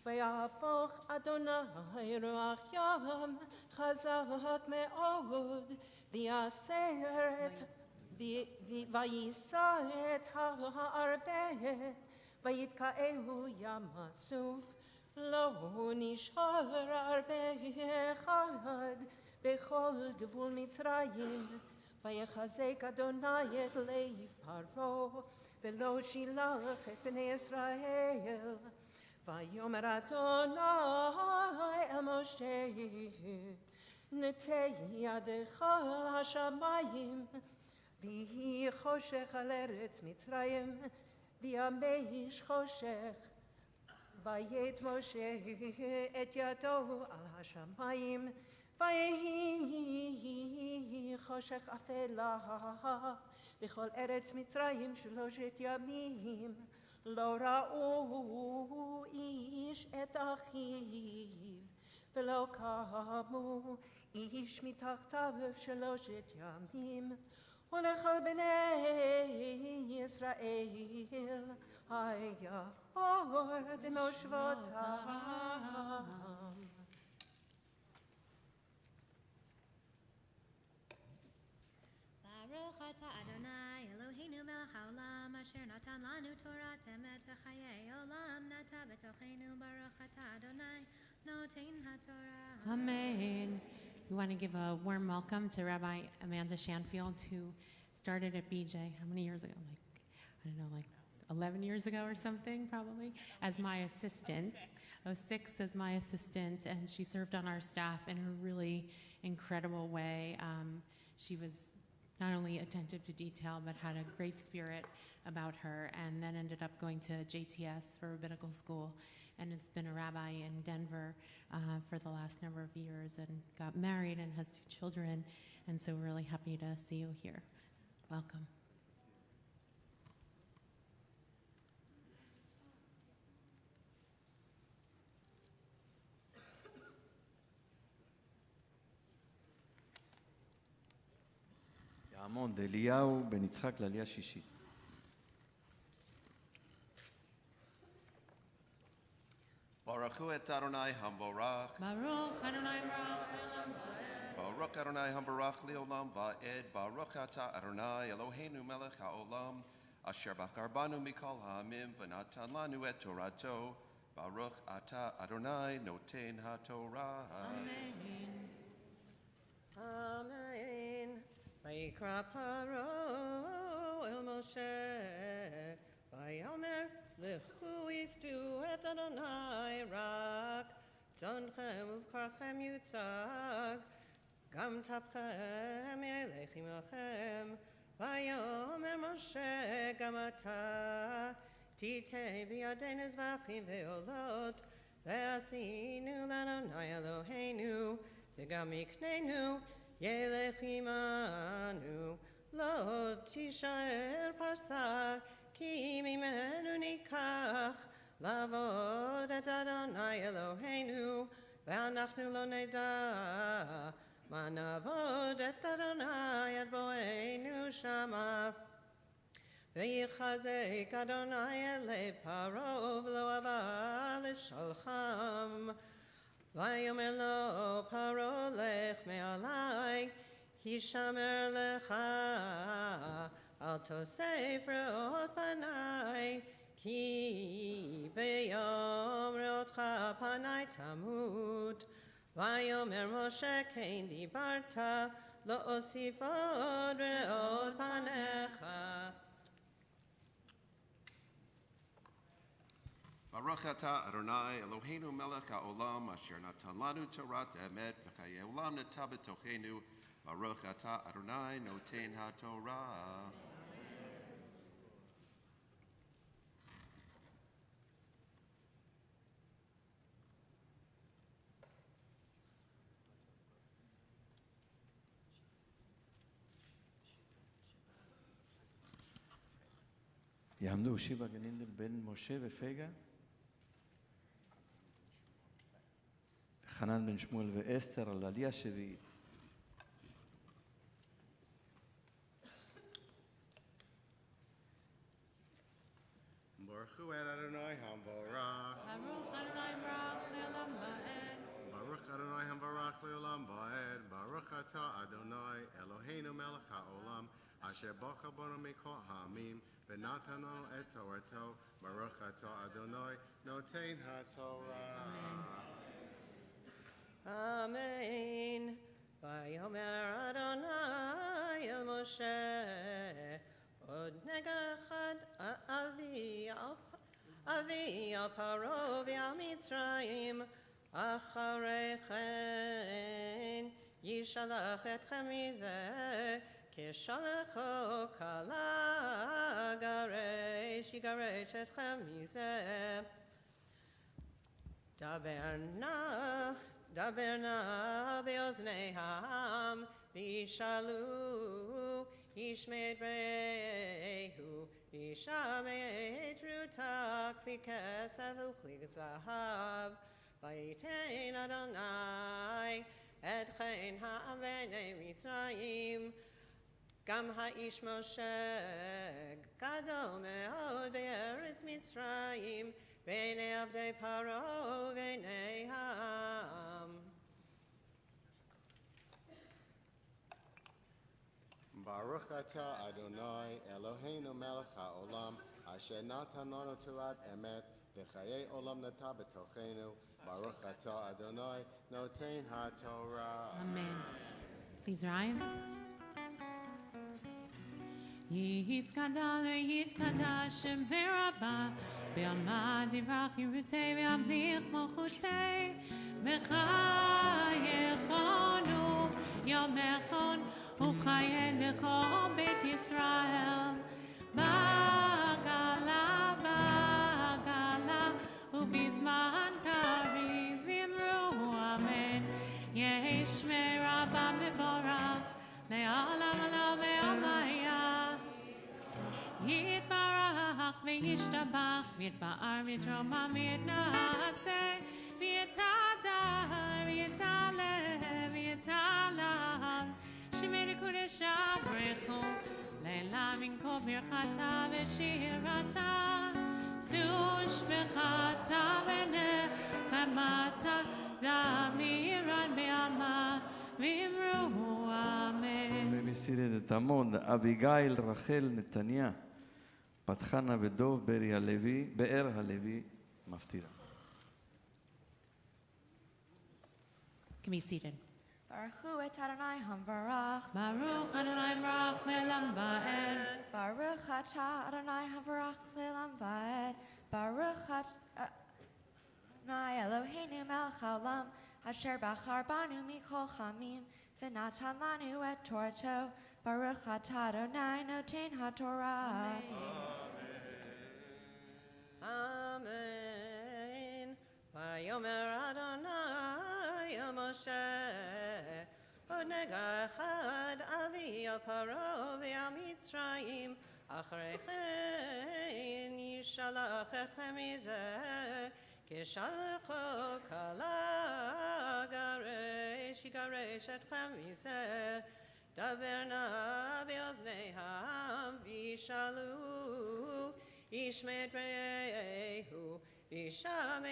ויהפוך אדוני רוח ים חזק מאוד, ויישא את הארבה, ויתקעהו ים הסוף. לא נשאר ארבה אחד בכל גבול מצרים. ויחזק אדוני את לב פרעה, ולא שילח את בני ישראל. ויאמר אדוני אל משה, נטה ידך על השמיים, ויהי חושך על ארץ מצרים, וימש חושך. ויית משה את ידו על השמיים, ויהי חושך אפלה בכל ארץ מצרים 3 ימים. לא ראו איש את אחיו, ולא קמו איש מתחתיו 3 ימים, ולכל בני ישראל היה אור במושבותם. ברוך אתה אדוני אלוהינו מלך העולם אשר נתן לנו תורת אמת וחיי עולם נטע בתוכנו. ברוך אתה אדוני נותן התורה. Amen. We want to give a warm welcome to Rabbi Amanda Shanfield, who started at BJ, how many years ago? I don't know, 11 years ago or something, probably, as my assistant. 06 as my assistant, and she served on our staff in a really incredible way. She was not only attentive to detail, but had a great spirit about her, and then ended up going to JTS for rabbinical school, and has been a rabbi in Denver for the last number of years, and got married and has 2 children, and so we're really happy to see you here. Welcome. יעמוד אליהו בן יצחק לעלייה שישית. Baruch hu et Adonai hamborach. Baruch Adonai Baruch. Baruch Adonai hamborach leolam va'ed. Baruch ata Adonai Eloheinu melech ha'olam. Asher bachar banu mikol ha'amim v'natan lanu et Torato. Baruch ata Adonai noten ha'Torah. Amen. Amen. Vayikra Paro el Moshe, Vayomer lechu iftu et Adonai rak, tzonchem uvkarchem yutzag, gam tapchem yelech imachem, Vayomer Moshe gam ata, titei biyadenu zvachim ve'olot, ve'asinu l'Adonai Eloheinu, v'gam iknenu, ילך עמנו, לא תישאר פרסה, כי ממנו ניקח לעבוד את אדוני אלוהינו, ואנחנו לא נדע מה נעבוד את אדוני עד בואנו שמה. ויחזק אדוני אל לב פרעה ולא אבה לשלחם. ויאמר לו פרעה לך מעלי, הישמר לך, אל תוסף ראות פני, כי ביום ראותך פני תמות. ויאמר משה כן דיברת, לא אוסיף עוד ראות פניך. Baruch atah Adonai Eloheinu melech ha'olam asher natan lanu Torah emet v'chayei olam nata b'tochenu. Baruch atah Adonai noten ha'Torah. יעמדו שיבה גנינדל בן משה ופגה, חנן בן שמואל ואסתר על עלייה שביעית. Baruch hu et Adonai hamborach. Baruch Adonai Baruch le'olam va'ed. Baruch Adonai hamborach le'olam va'ed. Baruch atah Adonai Eloheinu melech ha'olam asher bacha banu mikol ha'amim v'natan lanu et Torato. Baruch atah Adonai noten ha'Torah. Amen. Vayomer Adonai el Moshe, od nega echad avi al Paro v'al Mitzrayim, acharei chen yishalach etchem mizeh, כשלחו כלה גרש, יגרש etchem mizeh. דבר נא באוזני העם, וישאלו איש מאת רעהו, וישמע את רותה כלי כסף וכלי זהב, ויתן אדוני את חן העמני מצרים. גם האיש משה גדול מאוד בארץ מצרים, בעיני עבדי פרעה ובעיני העם. Baruch atah Adonai Eloheinu melech haolam asher natan lanu Torah emet v'chayei olam nata b'tochenu. Baruch atah Adonai noten haTorah. Amen. Please rise. יתקדש ברבה בעמד יברח ירותי וימליך מלכותי בחייכנו יומכון ובחיי דכל בית ישראל בגלה ובזמן קריב אמרו אמן. יהי שמי רבה מבורך לעולם עולם ועמיה. יתברך וישתבח ויתפאר ויתרומם ויתנשא ויתהדר ויתעלה ויתעלם שמי קודשה ברכו לילה מן כה ברכתה ושירתה תושבחתה ונחמתה דמירן בעמה ואמרו אמן. ומסירת את עמוד, אביגיל, רחל, נתניה, בת חנה ודוב, באר הלוי, מפטירה. Can be seated. Baruch et Adonai hamvarach. Baruch Adonai Baruch le'olam va'ed. Baruch atah Adonai hamvarach le'olam va'ed. Baruch Adonai Eloheinu melech haolam asher bachar banu mikol chamim v'natan lanu et Torato. Baruch atah Adonai noten haTorah. Amen. Vayomer Adonai el Moshe עוד נגע אחד אבי על פרעה ועל מצרים אחרי כן ישלח אתכם מזה כשלחו כלה יגרש אתכם מזה דבר נא באוזניהם וישאלו איש מאת רעהו וישמע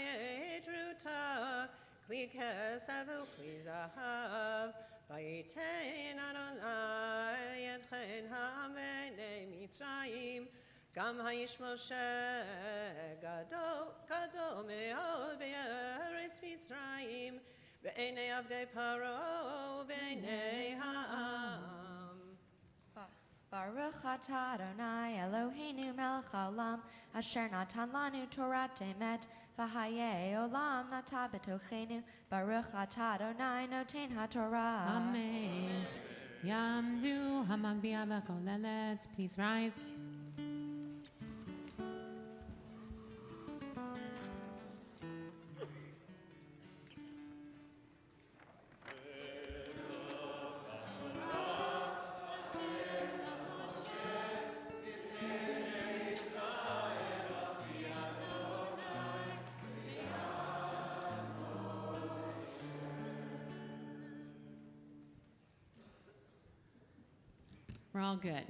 את רותה כלי כסף וכלי זהב ויתן אדוני את חן העמני מצרים גם האיש משה גדול מאוד בארץ מצרים בעיני עבדי פרעה ובעיני העם. Baruch atah Adonai Eloheinu melech haolam asher natan lanu Torah emet v'hayei olam nata b'tochenu. Baruch atah Adonai noten haTorah. Amen. Yamdu hamagbiya v'kolelet. Please rise. We're all good.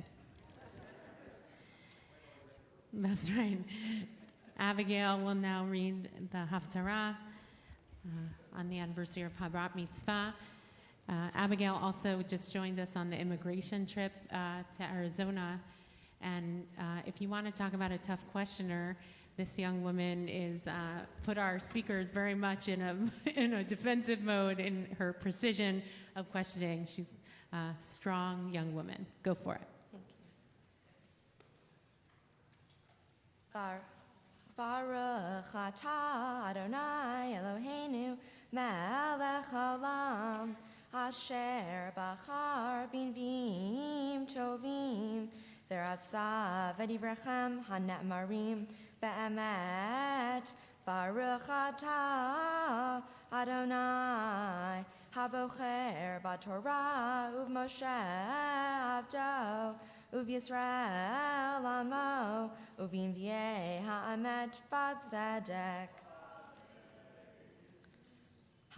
That's right. Abigail will now read the Haftarah on the anniversary of Habat Mitzvah. Abigail also just joined us on the immigration trip to Arizona. And if you want to talk about a tough questioner, this young woman is put our speakers very much in a defensive mode in her precision of questioning. She's a strong young woman. Go for it. Thank you. Baruch atah Adonai Eloheinu melech haolam asher bachar b'nviim tovim v'ratzav v'divrechem hanemarim be'emet. Baruch atah Adonai habocher b'Torah u'v'Moshe avdo u'v'Yisrael amo u'v'imvyei ha'emet v'tzedek.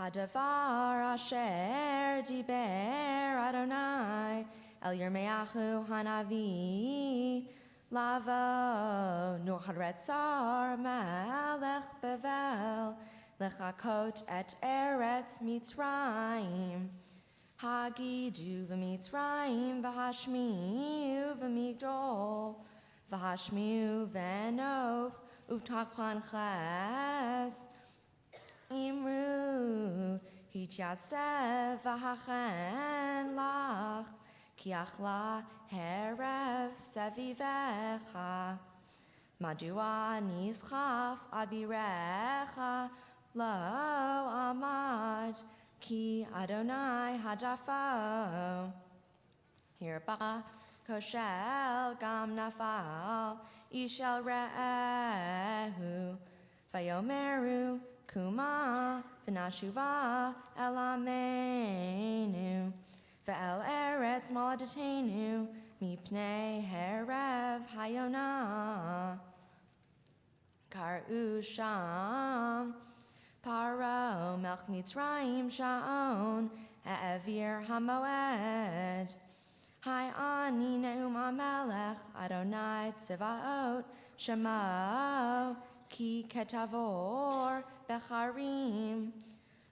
Hadavar asher diber Adonai el Yirmeyahu hanavi lavo Nucharetzar melech bevel lechakot et eretz Mitzrayim Hagidu v'Mitzrayim v'hashmiu v'migdol v'hashmiu v'enov uv'takpan ches Imru hityatsev v'hachen lach ki achla herev sevivecha madua nischaf abirecha lo amad ki Adonai hajafo hirba koshel gam nafal ishel re'ehu vayomeru Kuma v'nashuva el amenu ve'el eretz moladetenu mipnei herev hayona karu sham paro melch mitzrayim shaon ha'evir hamoed Hai ani neum amelech Adonai tzevaot shemo Ki ketavor becharim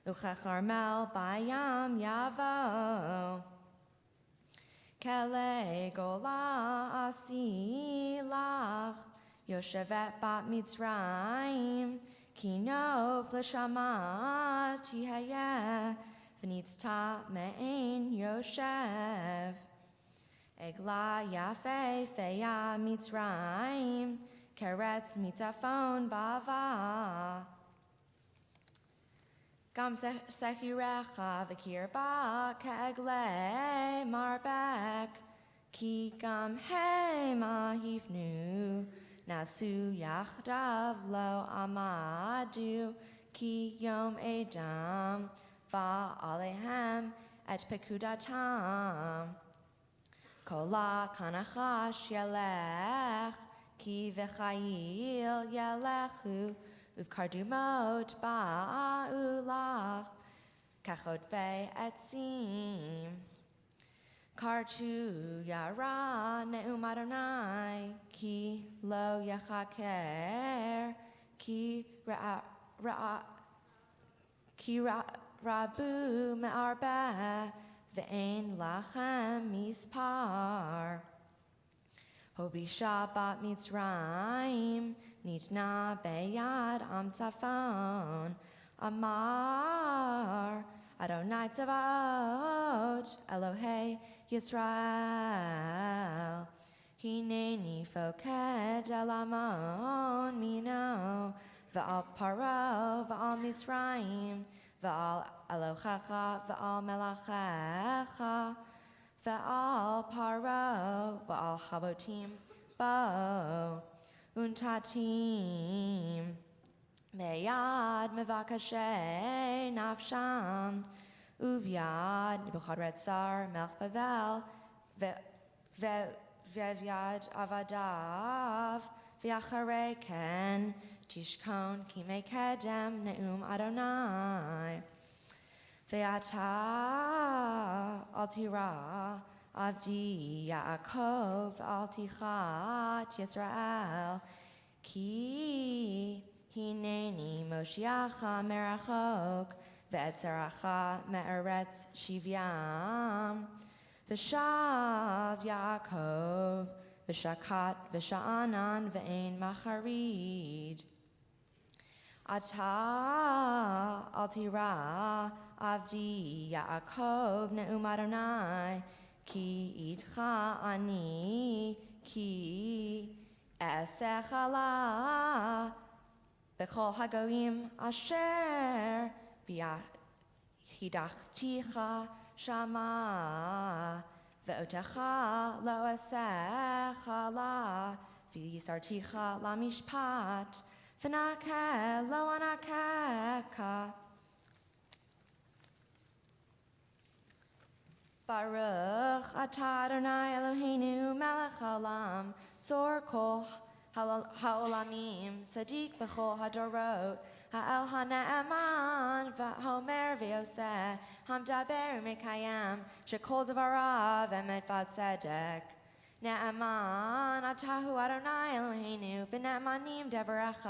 uchecharmel bayam yavo kele gola asilach yoshevet bat mitzrayim ki nov l'shama tihaya v'nitzta me'en yoshev egla yafe feya mitzrayim Keretz mitafon bava Gam sechirecha v'kirba kegle marbek Ki gam hema hifnu Nasu yachdav lo amadu Ki yom edam ba alehem et pekudatam Kola kanachash yelech Ki v'chayil yelechu uvkardumot ba'ulach kachot ve'etzim kartu yara ne'um Adonai ki lo yachaker ki rabu me'arbe ve'en lachem mispar Hovi Shabbat Mitzrayim, Nitna Beyad Am Safon, Amar, Adonai Tzavaot, Elohei Yisrael. Hineni Foked Elamon Mino, V'al Paro, V'al Mitzrayim, V'al Elochecha, V'al Melachecha, Ve'al paro, ve'al chabotim, bo, untatim, meyad mevakashe nafsham, uvyad Nebuchadrezzar melch Bavel, ve'vyad avadav, ve'acharei ken, tishkon kimei kedem ne'um Adonai. Ve'ata altira avdi Yaakov altichat Yisrael ki hineni Moshiacha merachok ve'etzeracha me'eretz shivyam v'shav Yaakov v'shakat v'sha'anan ve'ein macharid Ata altira avdi Yaakov ne'um Adonai ki itcha ani ki esechala b'chol hagoyim asher b'yachidachticha shama ve'otecha lo esechala v'yisarticha la mishpat v'nake lo anakeka Baruch atah Adonai Eloheinu melech haolam tzor kol haolamim Sadiq b'chol hadorot ha'el ha'ne'eman והאומר ועושה, המדבר ומקיים, שכל דבריו אמת וצדק. נאמן אתה הוא אדוני אלוהינו, ונאמנים דבריך,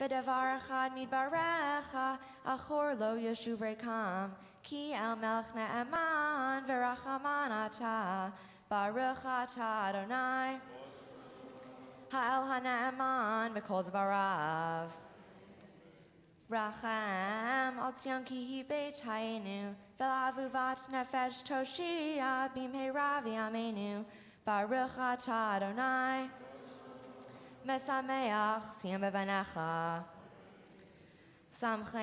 ודבר אחד מתברך, אחור לא ישוב ריקם, כי אל מלך נאמן ורחמן אתה, ברוך אתה אדוני, האל הנאמן בכל דבריו. רחם על ציון כי היא בית חיינו, ולאהובת נפש תושיע במהרה בימינו, ברוך אתה אדוני, משמח ציון בבניך. שמחנו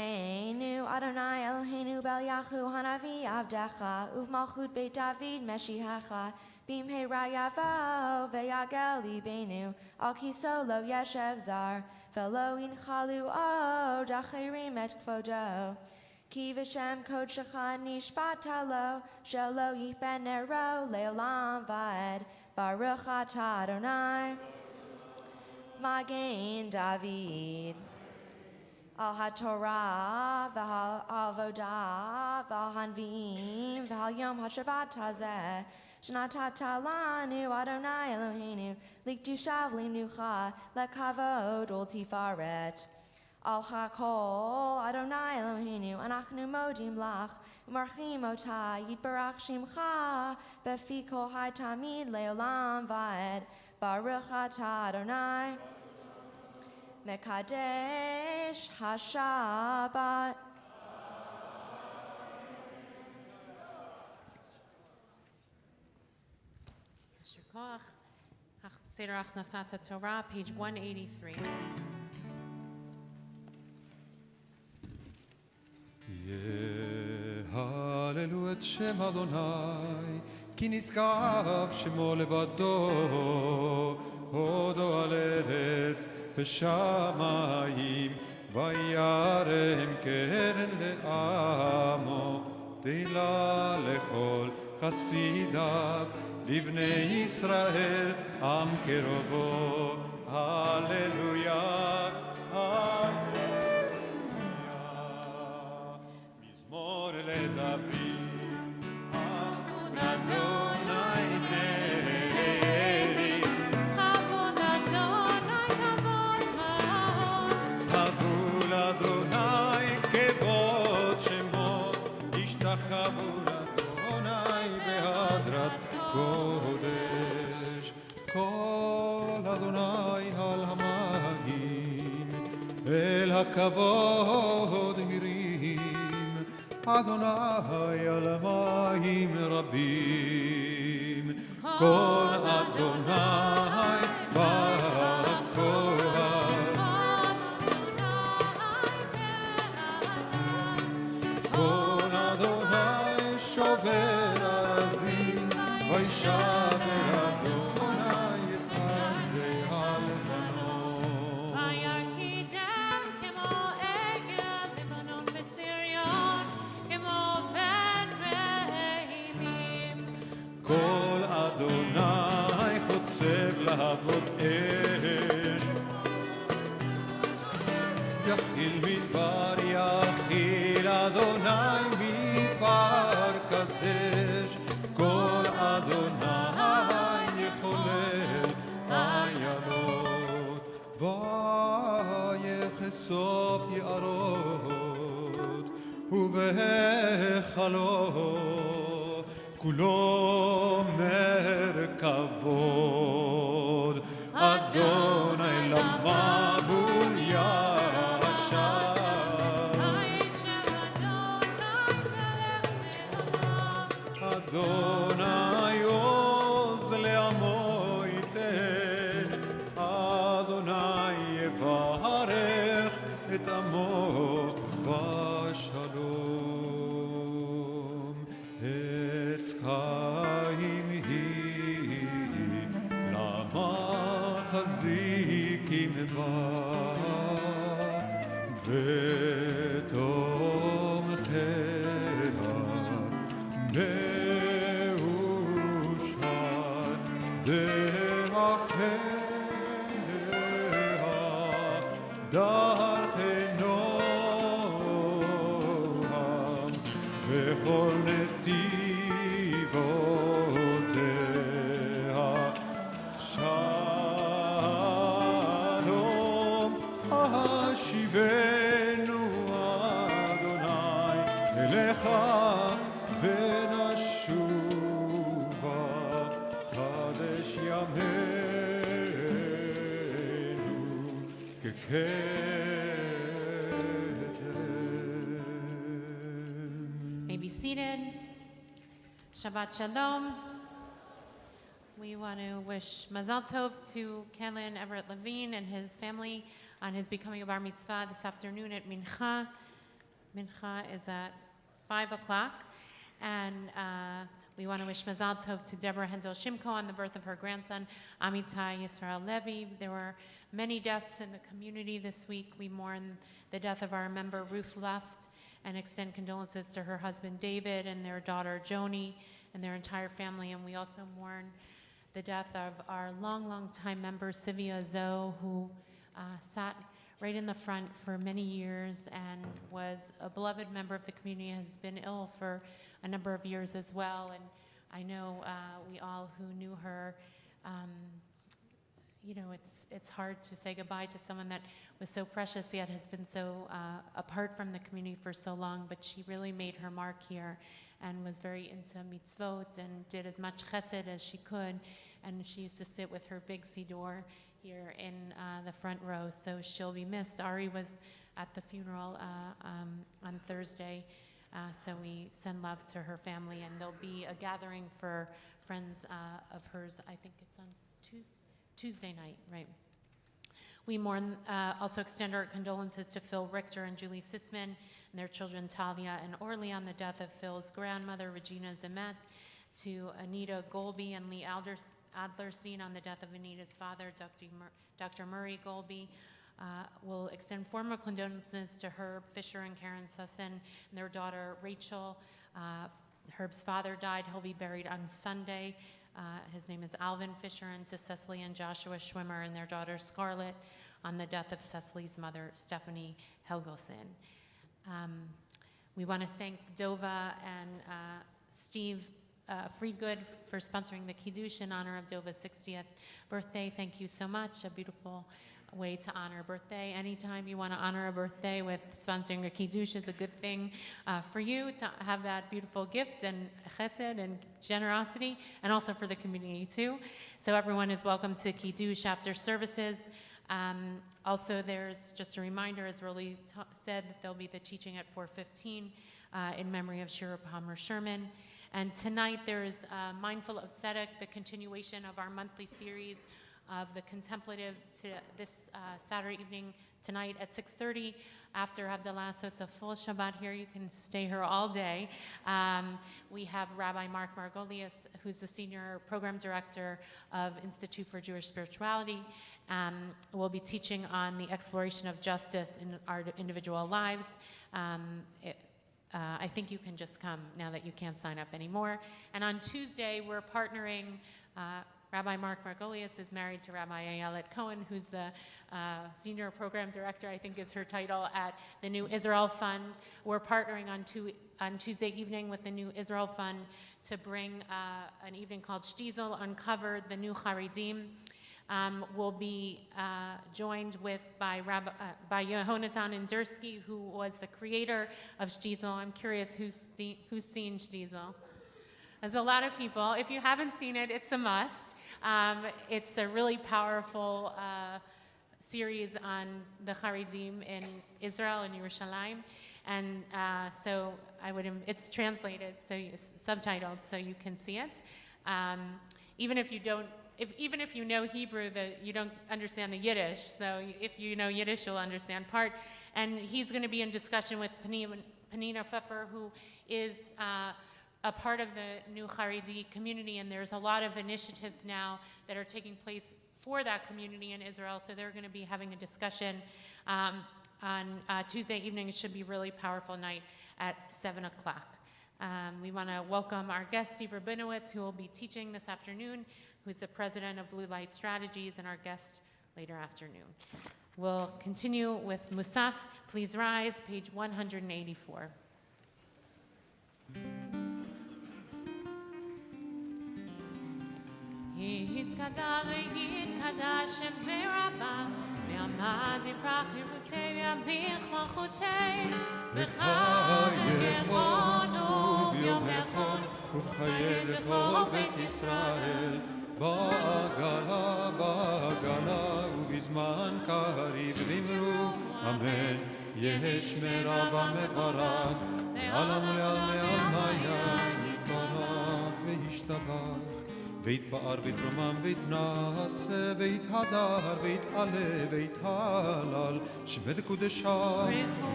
אדוני אלוהינו באליהו הנביא עבדך, ובמלכות בית דוד משיחך, במהרה יבוא ויגל ליבנו, על כיסו לא ישב זר, ולא ינחלו עוד אחרים את כבודו. כי בשם קודשך נשבעת לו, שלא יכבה נרו לעולם ועד, ברוך אתה אדוני, מגן דוד. על התורה ועל העבודה ועל הנביאים ועל יום השבת הזה, שנתת לנו אדוני אלוהינו, לקדושה ולמנוחה, לכבוד ולתפארת. על הכל אדוני אלוהינו, אנחנו מודים לך ומברכים אותה, יתברך שמך בפי כל חי תמיד לעולם ועד, ברוך אתה אדוני, מקדש השבת. Yasher Koach. Seder Achnasat Torah, page 183. יהללו את שם אדוני, כי נשגב שמו לבדו, הודו על ארץ ושמיים, וירם קרן לעמו, תהילה לכל חסידיו, לבני ישראל עם קרובו. הללויה, הללויה. מזמור לדוד, אדוני נרי, כבוד אדוני כבוד מעוז, הבו לאדוני כבוד שמו, השתחוו לאדוני בהדרת קודש. כל אדוני על המים, אל הכבוד הרים, אדוני על המים רבים. כל אדוני בכוח, כל אדוני שובר ארזים, וישבר אדוני את ארזי הלבנון. וירקידם כמו עגל לבנון בסריון, כמו בן בהימים. כל אדוני חוצב להבות אש, יכיל מדבר, יכיל אדוני מדבר קדש. כל אדוני יחולל עיינות, ויחשוף יערות, ובהיכלו כולו מרכבות. אדוני למבול ישר, אדוני עוז לעמו ייתן, אדוני יברך את עמו בשלום. עץ חיים היא למחזיקים בה, ותומכיה מאושרת דרכיה, דרכי נועה וכל נתיבותיה שלום השיבנו אדוני אליך ונשובה חדש ימינו כקדם. May be seated. Shabbat Shalom. We want to wish Mazal Tov to Kellen Everett Levine and his family on his becoming a bar mitzvah this afternoon at Mincha. Mincha is at 5 o'clock. And we want to wish Mazal Tov to Deborah Hendel Shimko on the birth of her grandson, Amitai Yisrael Levy. There were many deaths in the community this week. We mourn the death of our member Ruth Luft and extend condolences to her husband David and their daughter Joni and their entire family. And we also mourn the death of our long time member Sivia Zoe, who sat right in the front for many years and was a beloved member of the community, has been ill for a number of years as well. And I know we all who knew her, it's hard to say goodbye to someone that was so precious yet has been so apart from the community for so long, but she really made her mark here and was very into mitzvot and did as much chesed as she could. And she used to sit with her big siddur here in the front row, so she'll be missed. Ari was at the funeral on Thursday, so we send love to her family, and there'll be a gathering for friends of hers. I think it's on Tuesday night, right? We mourn, also extend our condolences to Phil Richter and Julie Sisman and their children Talia and Orly on the death of Phil's grandmother, Regina Zemet, to Anita Golby and Lee Adlerstein on the death of Anita's father, Dr. Murray Golby. We'll extend formal condolences to Herb Fisher and Karen Sussin and their daughter Rachel. Herb's father died. He'll be buried on Sunday. His name is Alvin Fisher, and to Cecily and Joshua Schwimmer and their daughter Scarlett on the death of Cecily's mother, Stephanie Helgelson. We want to thank Dova and Steve Friedgood for sponsoring the Kiddush in honor of Dova's 60th birthday. Thank you so much. A beautiful way to honor a birthday. Anytime you want to honor a birthday with sponsoring a Kiddush is a good thing for you to have that beautiful gift and chesed and generosity, and also for the community too. So everyone is welcome to Kiddush after services. Also, there's just a reminder, as Roly said, that there'll be the teaching at 4:15 in memory of Shira Palmer Sherman. And tonight there's Mindful of Tzedek, the continuation of our monthly series of the contemplative to this Saturday evening tonight at 6:30 after Havdalah. So it's a full Shabbat here. You can stay here all day. We have Rabbi Mark Margolius, who's the Senior Program Director of Institute for Jewish Spirituality. We'll be teaching on the exploration of justice in our individual lives. I think you can just come now that you can't sign up anymore. And on Tuesday, we're partnering. Rabbi Mark Margolius is married to Rabbi Ayelet Cohen, who's the Senior Program Director, I think is her title, at the New Israel Fund. We're partnering on Tuesday evening with the New Israel Fund to bring an evening called Shtizel Uncovered, the New Haredim. We'll be joined by Yehonatan Indursky, who was the creator of Shtizel. I'm curious who's seen Shtizel. There's a lot of people. If you haven't seen it, it's a must. It's a really powerful series on the Haredim in Israel and Yerushalayim. And so it's translated, subtitled, so you can see it. Even if you know Hebrew, you don't understand the Yiddish. So if you know Yiddish, you'll understand part. And he's going to be in discussion with Penina Pfeffer, who is a part of the new Haredi community, and there's a lot of initiatives now that are taking place for that community in Israel. So they're going to be having a discussion on Tuesday evening. It should be a really powerful night at 7 o'clock. We want to welcome our guest, Steve Rabinowitz, who will be teaching this afternoon, who's the president of Blue Light Strategies, and our guest later afternoon. We'll continue with Musaf. Please rise, page 184. יתגדל ויתקדש שם ברבה, ועמד יפרח ירותי וימליך מלכותי, בחייכון וביומכון ובחיי לכל בית ישראל, בהגנה ובזמן קריב ואמרו אמן. יש מרבה מברך, לעלם ולעלמי עלמיה יתברך וישתבח, ויתפאר ויתרומם ויתנשא ויתהדר ויתעלה ויתהלל, שמד קודשה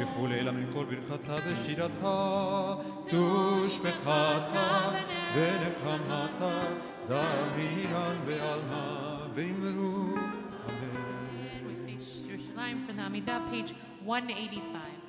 וכולי עלם מכל ברכתה ושירתה, תושבחתה ונחמתה, דמירן בעלמה ואמרו אמן. Yerushalayim for the Amidah, page 185.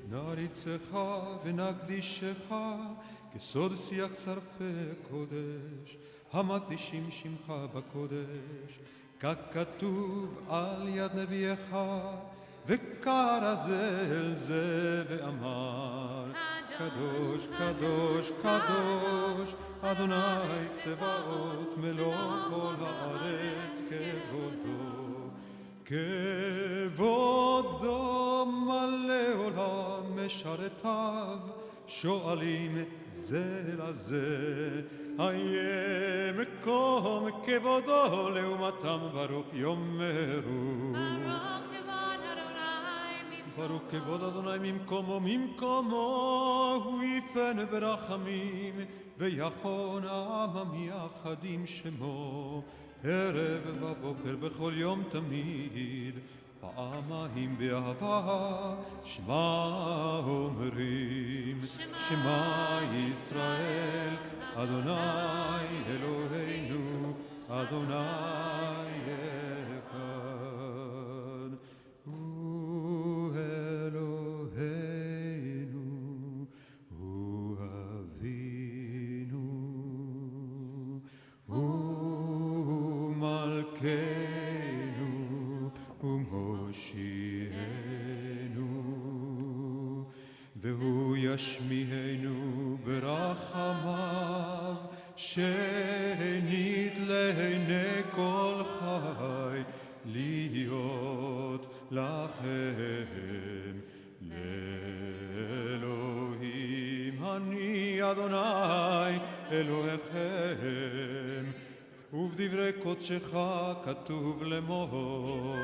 נריצך ונקדישך כסוד שיח שרפי קודש, המקדישים שמך בקודש, ככתוב על יד נביאך, וקרא זה אל זה ואמר קדוש קדוש קדוש אדוני צבאות מלוא כל הארץ, כבודו מלא עולם, משרתיו שואלים זה לזה, היה מקום כבודו לעומתם ברוך יאמרו, ברוך כבוד אדוני ממקומו הוא יפן ברחמים, ויחון העמם יחדים שמו, ערב ובוקר בכל יום תמיד, פעמיים באהבה שמע אומרים, שמע ישראל אדוני אלוהינו אדוני אחד, הוא אלוהינו הוא אבינו הוא מלכנו ומושיענו, והוא ישמיענו ברחמיו, שנית לעיני כל חי להיות לכם לאלוהים. אני אדוני אלוהיכם, ובדברי קודשך כתוב לאמור,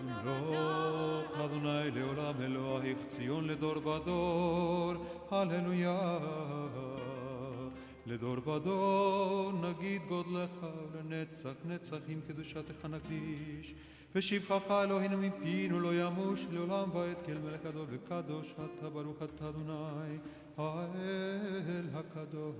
ימלוך אדוני לעולם אלוהיך ציון לדור ודור, הללויה. לדור ודור נגיד גודלך, ולנצח נצחים קדושתך נקדיש, ושבחך אלוהינו מפינו לא ימוש לעולם ועד, כל מלך גדול וקדוש אתה, ברוך אתה אדוני האל הקדוש.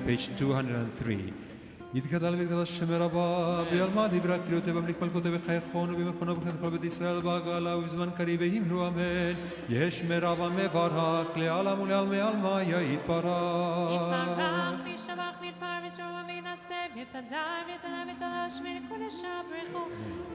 Page 203. יתגדל ויתגדל שם רבה, וילמד דברי הקריאותיו במליך מלכותיו וחייכון ובמכונו ובכנסת כל בית ישראל בעגלה ובזמן קריב ואמרו אמן. יש מרבה מברך לעלם ולעלמי עלמיה יתברך. יתברך וישבח ויתפאר ויתרומם וינשא ויתהדר ויתעלה ויתעלה שמי לקודש ברכו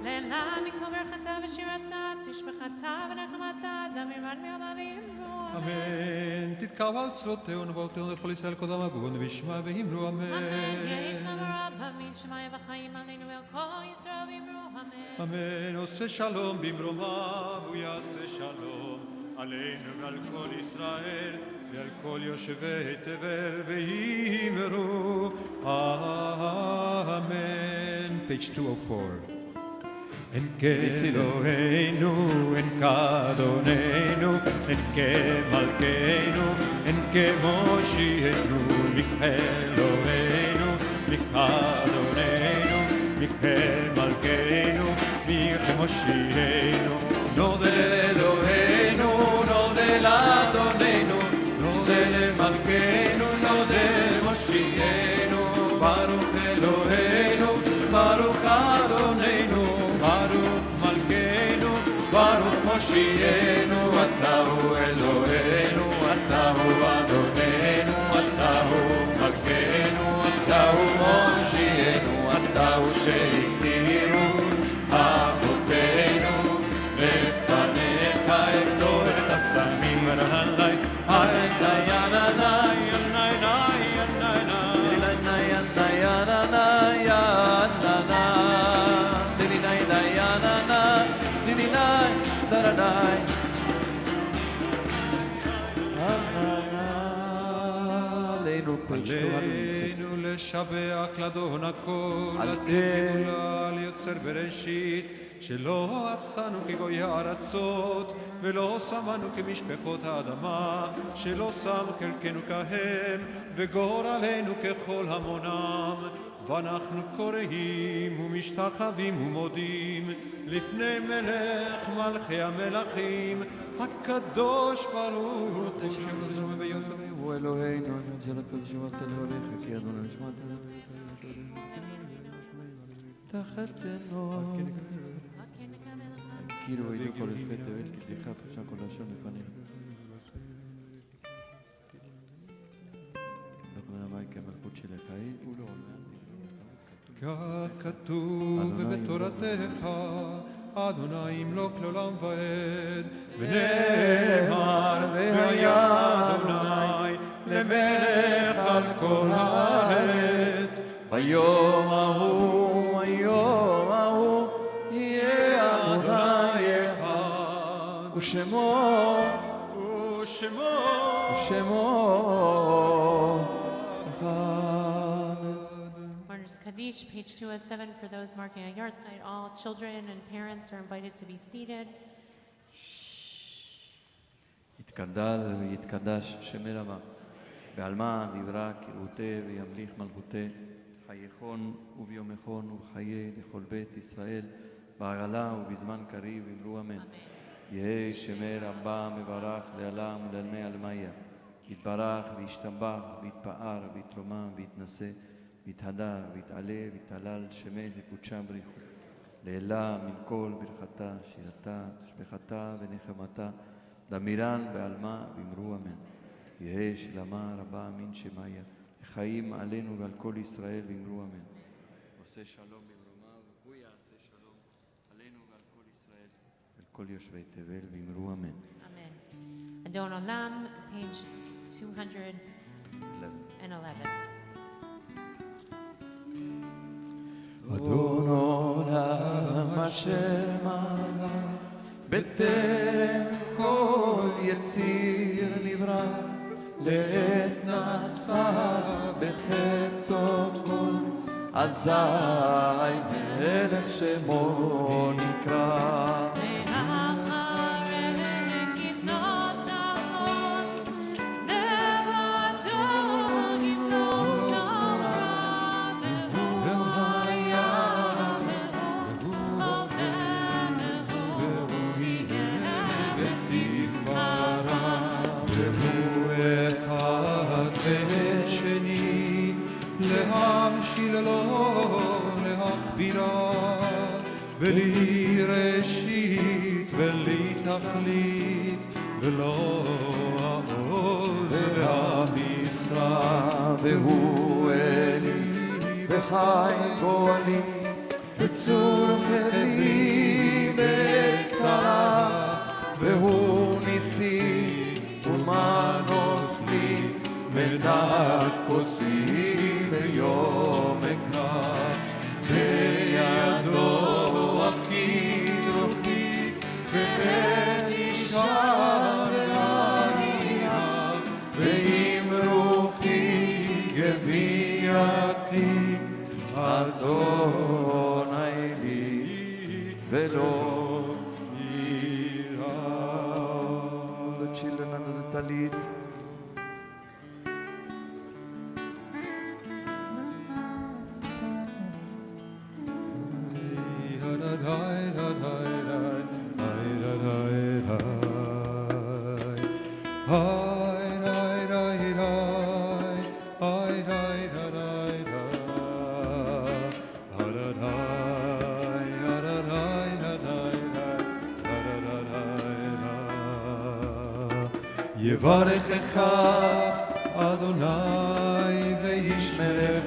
לעילה מכל ברכתה ושירתה תשבחתה ונחמתה דמיר מן מימה ואמרו אמן. תתקבל צלותינו ובאותינו לכל ישראל קודם הגון וישמע ואמרו אמן. אמן. יש לנו רב אמין שמיה וחיים עלינו אל כל ישראל ואמרו אמן. אמן. עושה שלום במרומיו ויעשה שלום עלינו ועל כל ישראל ועל כל יושבי תבל ואמרו אמן. Page 204. En Kedoheinu, en Kadonenu, en Kemalkeinu, en Kemoshienu, Micheloheinu, Michadonenu, Michemalkeinu, Michemoshienu, no del Eloheinu, no del Adonenu, no del Malkeinu, no del Moshienu, Baruch Eloheinu, Baruch Adonenu, Baruch Malkeinu, Baruch Moshienu, Atahu Eloheinu, Atahu Adonenu, Atahu Malkeinu, Atahu Moshienu, Atahu שהכתירו אבותינו לפניך אפתור את הסמים ונהלי עלינו לשבח לאדון הכל, לתגולה ליוצר בראשית, שלא עשנו כגויי ארצות, ולא שמנו כמשפחות האדמה, שלא שם חלקנו כהם, וגורלנו ככל המונם, ואנחנו קוראים ומשתחווים ומודים לפני מלך מלכי המלכים, הקדוש ברוך הוא שם ביותר. הוא אלוהינו, נג'לתו לשמות אלוהיך, כי אדוני נשמעת תחתנו. כאילו עידו כל יושבי תבל, כי תלכת חופשה כל השם לפנינו. לא כמובן כמלכות שלך היא, הוא לא עולה. כך כתוב בתורתך, אדוני ימלוך לעולם ועד, ונאמר והיה אדוני למלך על כל הארץ. ביום ההוא יהיה אדוני אחד, ושמו אחד. Martyrs Kaddish, page 207, for those marking a yard site. All children and parents are invited to be seated. יתגדל ויתקדש שמי רבה, בעלמא דברה כראותי וימליך מלכותי, חייכון וביומכון ובחיי לכל בית ישראל, בעגלה ובזמן קריב אמרו אמן. יהי שמי רבה מברך לעלם ולעלמי עלמיה, יתברך וישתבח ויתפאר ויתרומם ויתנשא, ויתהדר ויתעלה ויתהלל שמי לקודשה בריחו, לעילה מן כל ברכתה, שירתה, תשבחתה ונחמתה, דמירן בעלמה ואמרו אמן. יהי שלמה רבה אמין שמיה, לחיים עלינו ועל כל ישראל ואמרו אמן. עושה שלום במרומיו, והוא יעשה שלום עלינו ועל כל ישראל ועל כל יושבי תבל ואמרו אמן. Amen. Adon Olam, page 211. אדון עולם אשר מלך בטרם כל יציר נברא, לעת נשא בחפצו כל, אזי מלך שמו נקרא. בלי ראשית בלי תכלית ולא העוז והמשרה והוא אלי וחי גואלי בצור חבלי בצרה והוא ניסי ומנוס לי מנת כוסי ביום אקרא בידו אפקיד רוחי בבית אישה והעירה ועם רוחי גבייתי אדוני לי ולא יירא. The children under the talit. יברכך אדוני וישמרך,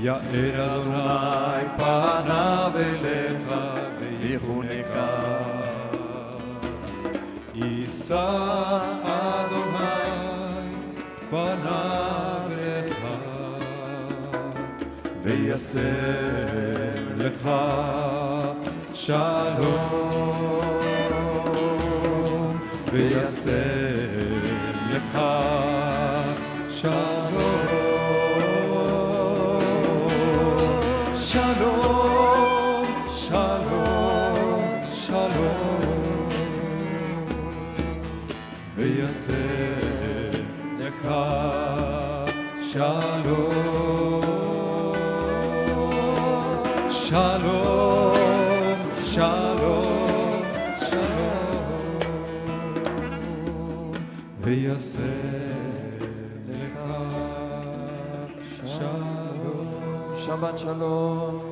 יאר אדוני פניו אליך ויחונך, יישא אדוני פניו אליך וישם לך שלום, וישם לך שלום, שלום, שלום, שלום, וישם לך שלום, שלום, שלום, ויעשה לך שלום. שבת שלום.